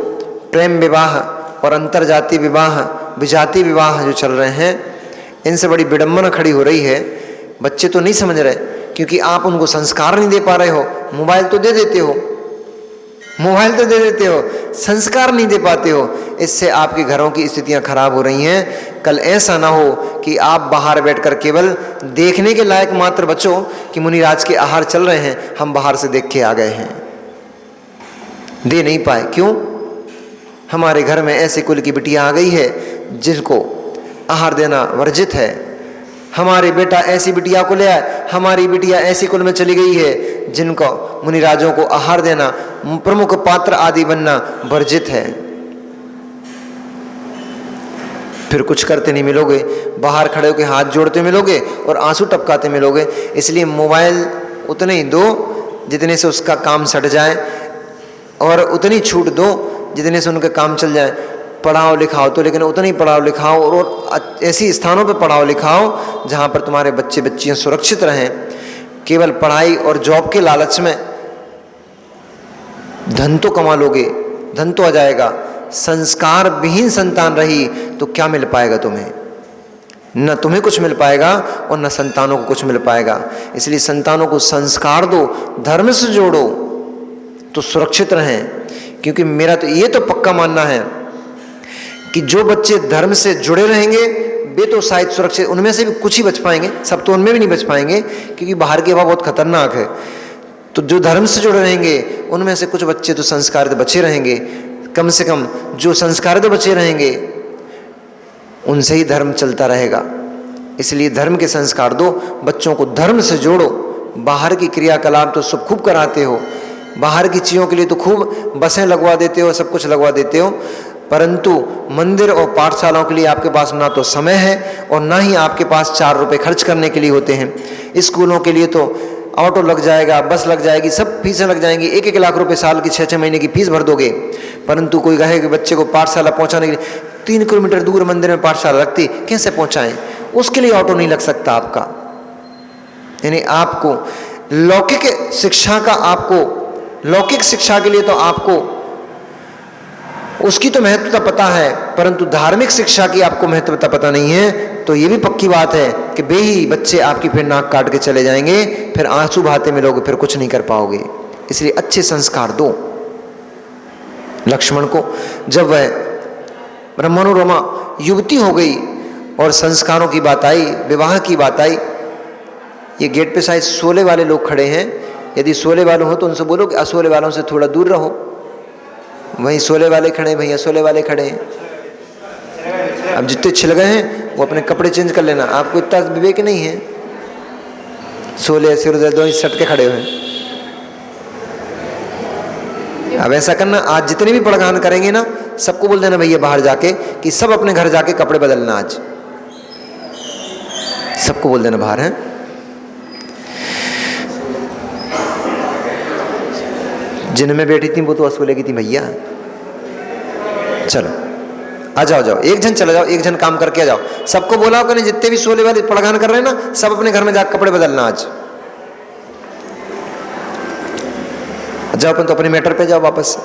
प्रेम विवाह और अंतरजातीय विवाह, विजातीय विवाह जो चल रहे हैं, इनसे बड़ी विडंबना खड़ी हो रही है। बच्चे तो नहीं समझ रहे, क्योंकि आप उनको संस्कार नहीं दे पा रहे हो। मोबाइल तो दे देते हो, मोबाइल तो दे देते हो, संस्कार नहीं दे पाते हो। इससे आपके घरों की स्थितियां खराब हो रही हैं। कल ऐसा ना हो कि आप बाहर बैठकर केवल देखने के लायक मात्र बचो कि मुनिराज के आहार चल रहे हैं, हम बाहर से देख के आ गए हैं, दे नहीं पाए। क्यों? हमारे घर में ऐसे कुल की बिटिया आ गई है जिनको आहार देना वर्जित है। हमारे बेटा ऐसी बिटिया को ले आए, हमारी बिटिया ऐसी कुल में चली गई है जिनको मुनिराजों को आहार देना, प्रमुख पात्र आदि बनना वर्जित है। फिर कुछ करते नहीं मिलोगे, बाहर खड़े होकर हाथ जोड़ते मिलोगे और आंसू टपकाते मिलोगे। इसलिए मोबाइल उतने ही दो जितने से उसका काम सट जाए, और उतनी छूट दो जितने से उनका काम चल जाए। पढ़ाओ लिखाओ तो, लेकिन उतना ही पढ़ाओ लिखाओ और ऐसी स्थानों पे पढ़ाओ लिखाओ जहाँ पर तुम्हारे बच्चे बच्चियाँ सुरक्षित रहें। केवल पढ़ाई और जॉब के लालच में धन तो कमा लोगे, धन तो आ जाएगा, संस्कार विहीन संतान रही तो क्या मिल पाएगा तुम्हें? न तुम्हें कुछ मिल पाएगा और न संतानों को कुछ मिल पाएगा। इसलिए संतानों को संस्कार दो, धर्म से जोड़ो तो सुरक्षित रहें। क्योंकि मेरा तो ये तो पक्का मानना है कि जो बच्चे धर्म से जुड़े रहेंगे वे तो शायद सुरक्षित, उनमें से भी कुछ ही बच पाएंगे, सब तो उनमें भी नहीं बच पाएंगे, क्योंकि बाहर की हवा बहुत खतरनाक है। तो जो धर्म से जुड़े रहेंगे उनमें से कुछ बच्चे तो संस्कारित बचे रहेंगे, कम से कम जो संस्कारित बचे रहेंगे उनसे ही धर्म चलता रहेगा। इसलिए धर्म के संस्कार दो, बच्चों को धर्म से जोड़ो। बाहर की क्रियाकलाप तो सब खूब कराते हो, बाहर की चीज़ों के लिए तो खूब बसें लगवा देते हो, सब कुछ लगवा देते हो, परंतु मंदिर और पाठशालाओं के लिए आपके पास ना तो समय है और ना ही आपके पास 4 रुपए खर्च करने के लिए होते हैं। स्कूलों के लिए तो ऑटो लग जाएगा, बस लग जाएगी, सब फीसें लग जाएंगी, 1-1 लाख रुपए साल की 6-6 महीने की फीस भर दोगे। परंतु कोई कहे कि बच्चे को पाठशाला पहुंचाने के लिए 3 किलोमीटर दूर मंदिर में पाठशाला लगती, कैसे पहुंचाएं? उसके लिए ऑटो नहीं लग सकता आपका। यानी आपको लौकिक शिक्षा का, आपको लौकिक शिक्षा के लिए तो आपको उसकी तो महत्वता पता है, परंतु धार्मिक शिक्षा की आपको महत्वता पता नहीं है। तो ये भी पक्की बात है कि बे ही बच्चे आपकी फिर नाक काट के चले जाएंगे, फिर आंसू बहाते मिलोगे, फिर कुछ नहीं कर पाओगे। इसलिए अच्छे संस्कार दो। लक्ष्मण को जब वह ब्रह्मणुरमा युवती हो गई और संस्कारों की बात आई, विवाह की बात आई, ये गेट पे शायद सोले वाले लोग खड़े हैं। यदि सोले वाले हो तो उनसे बोलो कि असोले वालों से थोड़ा दूर रहो। वहीं सोले वाले खड़े हैं, भैया सोले वाले खड़े हैं। अब जितने छिल गए हैं वो अपने कपड़े चेंज कर लेना, आपको इतना विवेक नहीं है। सोले सिर दो ही सट के खड़े हुए हैं। अब ऐसा करना, आज जितने भी पड़गान करेंगे ना, सबको बोल देना भैया बाहर जाके कि सब अपने घर जाके कपड़े बदलना। आज सबको बोल देना बाहर है। जिनमें बैठी थी वो तो असोले की थी भैया। चलो आ जाओ, जाओ, एक जन चला जाओ, एक जन काम करके आ जाओ। सबको बोला कि जितने भी सोले वाले पड़गान कर रहे हैं ना, सब अपने घर में जाकर कपड़े बदलना। आज जाओ, अपन तो अपने मैटर पे जाओ वापस।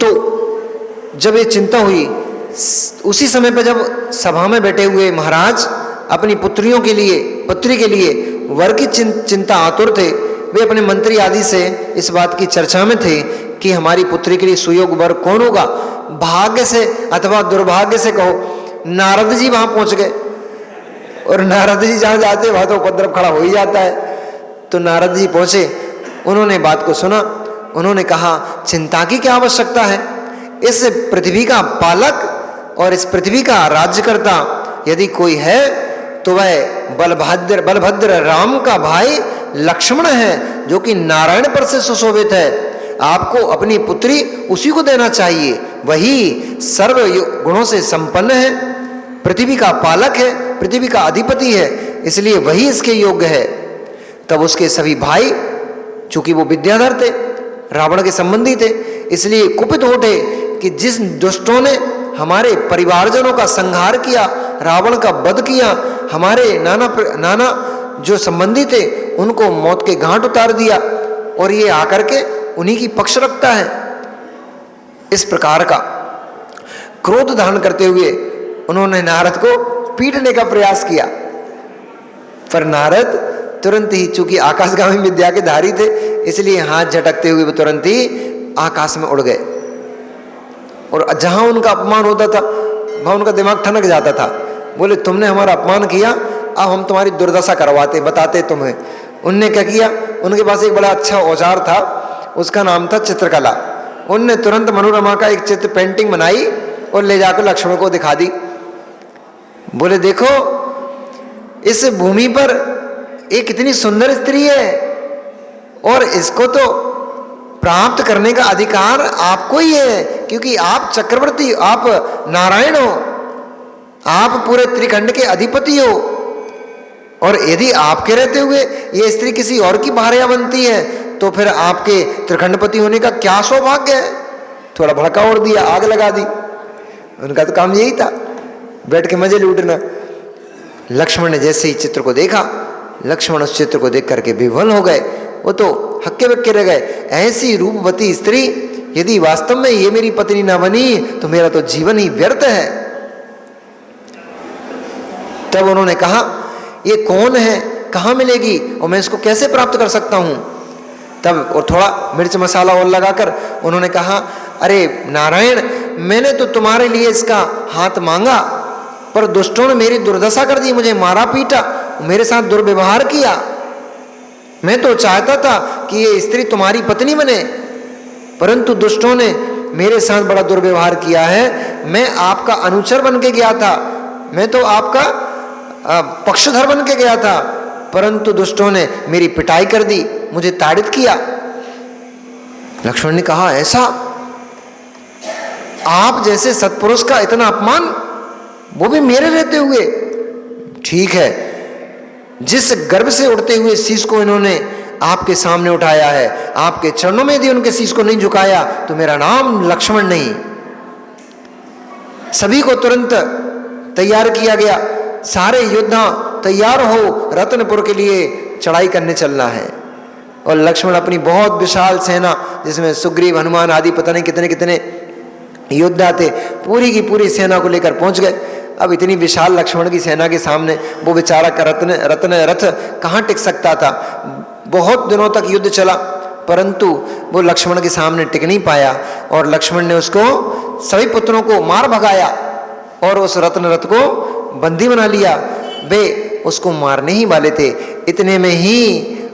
तो जब ये चिंता हुई, उसी समय पे जब सभा में बैठे हुए महाराज अपनी पुत्रियों के लिए, पुत्री के लिए वर की चिंता आतुर थे। वे अपने मंत्री आदि से इस बात की चर्चा में थे कि हमारी पुत्री के लिए सुयोग वर कौन होगा। भाग्य से अथवा दुर्भाग्य से कहो, नारद जी वहां पहुंच गए। और नारद जी जहाँ जाते वहाँ तो उपद्रव खड़ा हो ही जाता है। तो नारद जी पहुँचे, उन्होंने बात को सुना, उन्होंने कहा चिंता की क्या आवश्यकता है, इस पृथ्वी का पालक और इस पृथ्वी का राज्यकर्ता यदि कोई है तो वह बलभद्र राम का भाई लक्ष्मण है, जो कि नारायण पर से सुशोभित है। आपको अपनी पुत्री उसी को देना चाहिए, वही सर्व गुणों से संपन्न है, पृथ्वी का पालक है, पृथ्वी का अधिपति है, इसलिए वही इसके योग्य है। तब उसके सभी भाई, चूंकि वो विद्याधर थे, रावण के संबंधी थे, इसलिए कुपित उठे कि जिस दुष्टों ने हमारे परिवारजनों का संहार किया, रावण का वध किया, हमारे नाना जो संबंधी थे उनको मौत के घाट उतार दिया, और ये आकर के उन्हीं की पक्ष रखता है। इस प्रकार का क्रोध धारण करते हुए उन्होंने नारद को पीटने का प्रयास किया, पर नारद तुरंत ही, चूंकि आकाशगामी विद्या के धारी थे, इसलिए हाथ झटकते हुए वो तुरंत ही आकाश में उड़ गए। और जहां उनका अपमान होता था वहां उनका दिमाग ठनक जाता था। बोले तुमने हमारा अपमान किया, अब हम तुम्हारी दुर्दशा करवाते, बताते तुम्हें। उनने क्या किया, उनके पास एक बड़ा अच्छा औजार था, उसका नाम था चित्रकला। उनने तुरंत मनोरमा का एक चित्र पेंटिंग बनाई और ले जाकर लक्ष्मण को दिखा दी। बोले देखो, इस भूमि पर एक कितनी सुंदर स्त्री है, और इसको तो प्राप्त करने का अधिकार आपको ही है, क्योंकि आप चक्रवर्ती, आप नारायण हो, आप पूरे त्रिखंड के अधिपति हो, और यदि आपके रहते हुए ये स्त्री किसी और की भार्या बनती है तो फिर आपके त्रिखंडपति होने का क्या सौभाग्य है। थोड़ा भड़का और दिया, आग लगा दी। उनका तो काम यही था, बैठ के मजे लूटना। लक्ष्मण ने जैसे ही चित्र को देखा, लक्ष्मण उस चित्र को देख करके विह्वल हो गए, वो तो हक्के बक्के रह गए। ऐसी रूपवती स्त्री यदि वास्तव में ये मेरी पत्नी ना बनी तो मेरा तो जीवन ही व्यर्थ है। तब उन्होंने कहा ये कौन है, कहाँ मिलेगी, और मैं इसको कैसे प्राप्त कर सकता हूं। तब और थोड़ा मिर्च मसाला और लगाकर उन्होंने कहा अरे नारायण, मैंने तो तुम्हारे लिए इसका हाथ मांगा, पर दुष्टों ने मेरी दुर्दशा कर दी, मुझे मारा पीटा, मेरे साथ दुर्व्यवहार किया। मैं तो चाहता था कि ये स्त्री तुम्हारी पत्नी बने, परंतु दुष्टों ने मेरे साथ बड़ा दुर्व्यवहार किया है। मैं आपका अनुचर बन के गया था, मैं तो आपका पक्षधर बन के गया था, परंतु दुष्टों ने मेरी पिटाई कर दी, मुझे ताड़ित किया। लक्ष्मण ने कहा ऐसा, आप जैसे सत्पुरुष का इतना अपमान, वो भी मेरे रहते हुए। ठीक है, जिस गर्भ से उड़ते हुए शीश को इन्होंने आपके सामने उठाया है, आपके चरणों में यदि उनके शीश को नहीं झुकाया तो मेरा नाम लक्ष्मण नहीं। सभी को तुरंत तैयार किया गया, सारे योद्धा तैयार हो, रत्नपुर के लिए चढ़ाई करने चलना है। और लक्ष्मण अपनी बहुत विशाल सेना, जिसमें सुग्रीव, हनुमान आदि पता नहीं कितने कितने योद्धा थे, पूरी की पूरी सेना को लेकर पहुंच गए। अब इतनी विशाल लक्ष्मण की सेना के सामने वो बेचारा का रथ कहाँ टिक सकता था। बहुत दिनों तक युद्ध चला, परंतु वो लक्ष्मण के सामने टिक नहीं पाया, और लक्ष्मण ने उसको, सभी पुत्रों को मार भगाया और उस रथ को बंदी बना लिया। वे उसको मारने ही वाले थे, इतने में ही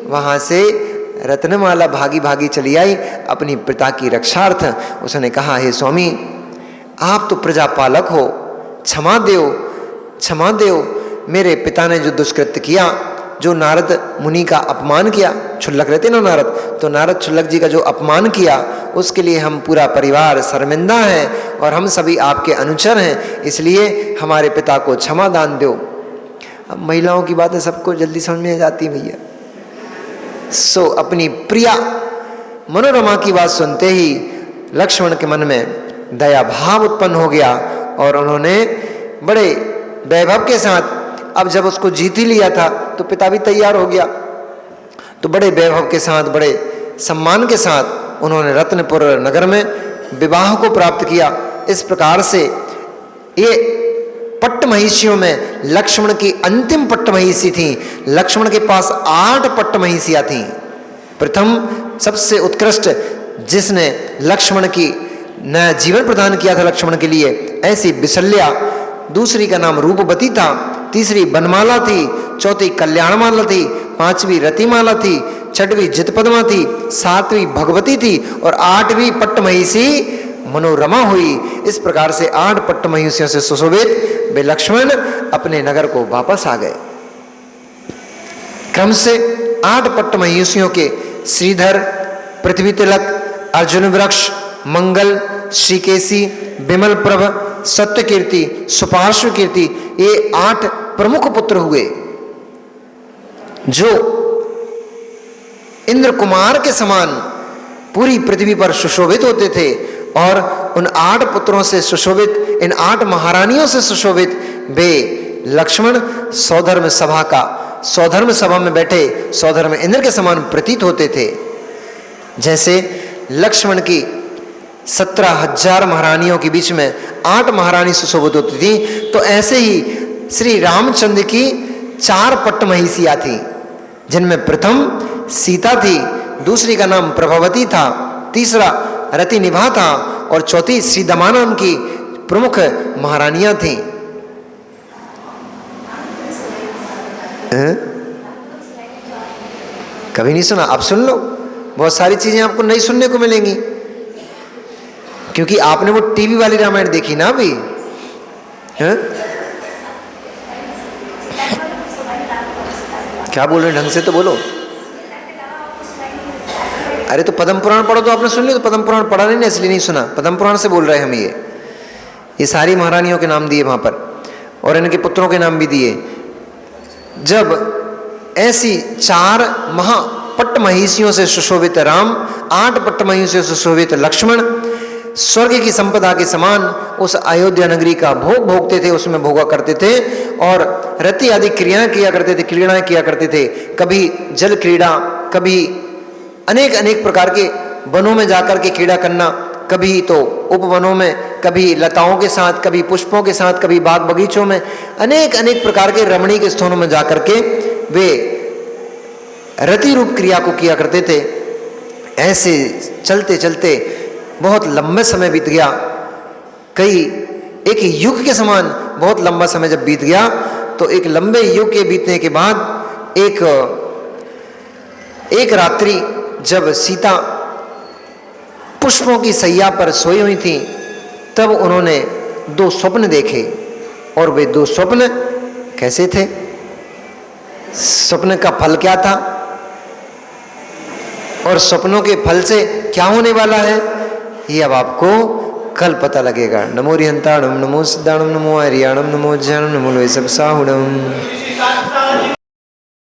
वहां से रत्नमाला भागी भागी चली आई अपनी पिता की रक्षार्थ। उसने कहा हे स्वामी, आप तो प्रजापालक हो, क्षमा देव, मेरे पिता ने जो दुष्कृत्य किया, जो नारद मुनि का अपमान किया, क्षुल्लक रहते ना नारद, तो नारद क्षुल्लक जी का जो अपमान किया, उसके लिए हम पूरा परिवार शर्मिंदा है, और हम सभी आपके अनुचर हैं, इसलिए हमारे पिता को क्षमा दान दो। अब महिलाओं की बातें सबको जल्दी समझ में आ जाती भैया। सो अपनी प्रिया मनोरमा की बात सुनते ही लक्ष्मण के मन में दया भाव उत्पन्न हो गया, और उन्होंने बड़े वैभव के साथ, अब जब उसको जीत ही लिया था तो पिता भी तैयार हो गया, तो बड़े वैभव के साथ, बड़े सम्मान के साथ उन्होंने रत्नपुर नगर में विवाह को प्राप्त किया। इस प्रकार से ये पट्ट महिषियों में लक्ष्मण की अंतिम पट्ट महिषी थी। लक्ष्मण के पास 8 पट्ट महिषियां थीं। प्रथम सबसे उत्कृष्ट, जिसने लक्ष्मण की नया जीवन प्रदान किया था लक्ष्मण के लिए, ऐसी विशल्या। दूसरी का नाम रूपवती था, तीसरी बनमाला थी, चौथी कल्याणमाला थी, पांचवी रतिमाला थी, छठवीं जितपद्मा थी, सातवीं भगवती थी और आठवीं पट्टमहिषी मनोरमा हुई। इस प्रकार से 8 पट्टमहिषियों से सुशोभित वे लक्ष्मण अपने नगर को वापस आ गए। क्रम से 8 पट्टमहिषियों के श्रीधर, पृथ्वी तिलक, अर्जुन वृक्ष, मंगल, श्रीकेशी, विमल प्रभ, सत्यकीर्ति, सुपार्श्व कीर्ति, ये 8 प्रमुख पुत्र हुए जो इंद्र कुमार के समान पूरी पृथ्वी पर सुशोभित होते थे। और उन 8 पुत्रों से सुशोभित, इन 8 महारानियों से सुशोभित वे लक्ष्मण सौधर्म सभा का, सौधर्म सभा में बैठे सौधर्म इंद्र के समान प्रतीत होते थे। जैसे लक्ष्मण की 17,000 महारानियों के बीच में 8 महारानी सुशोभित होती थी, तो ऐसे ही श्री रामचंद्र की 4 पट्टमहिषियां थी, जिनमें प्रथम सीता थी, दूसरी का नाम प्रभावती था, तीसरा रतिनिभा था और चौथी श्रीदमा नाम की प्रमुख महारानियां थीं। कभी नहीं सुना? आप सुन लो, बहुत सारी चीजें आपको नहीं सुनने को मिलेंगी, क्योंकि आपने वो टीवी वाली रामायण देखी ना अभी। क्या बोल रहे हैं, ढंग से तो बोलो। अरे तो पद्म पुराण पढ़ो तो आपने सुन लिया, तो पद्म पुराण पढ़ा नहीं ना, इसलिए नहीं सुना। पद्म पुराण से बोल रहे हैं हम। ये सारी महारानियों के नाम दिए वहां पर और इनके पुत्रों के नाम भी दिए। जब ऐसी 4 पट्टमहिषियों से सुशोभित राम, 8 पट्टमहिषियों से सुशोभित लक्ष्मण स्वर्ग की संपदा के समान उस अयोध्या नगरी का भोग भोगते थे, उसमें भोगा करते थे और रति आदि क्रियाएं किया करते थे, क्रीड़ाएं किया करते थे। कभी जल क्रीड़ा, कभी अनेक अनेक प्रकार के वनों में जाकर के क्रीड़ा करना, कभी तो उपवनों में, कभी लताओं के साथ, कभी पुष्पों के साथ, कभी बाग बगीचों में, अनेक अनेक प्रकार के रमणीक स्थानों में जाकर के वे रति रूप क्रिया को किया करते थे। ऐसे चलते चलते बहुत लंबे समय बीत गया, कई एक युग के समान बहुत लंबा समय जब बीत गया, तो एक लंबे युग के बीतने के बाद एक रात्रि जब सीता पुष्पों की सैया पर सोई हुई थी, तब उन्होंने 2 स्वप्न देखे। और वे 2 स्वप्न कैसे थे, स्वप्न का फल क्या था और स्वप्नों के फल से क्या होने वाला है, ये अब आपको कल पता लगेगा। नमो रिहंताणम, नमो सिद्धाणम, नमो हरियाणम, नमो ज्ञानम, नमो लोय सब साहुणम।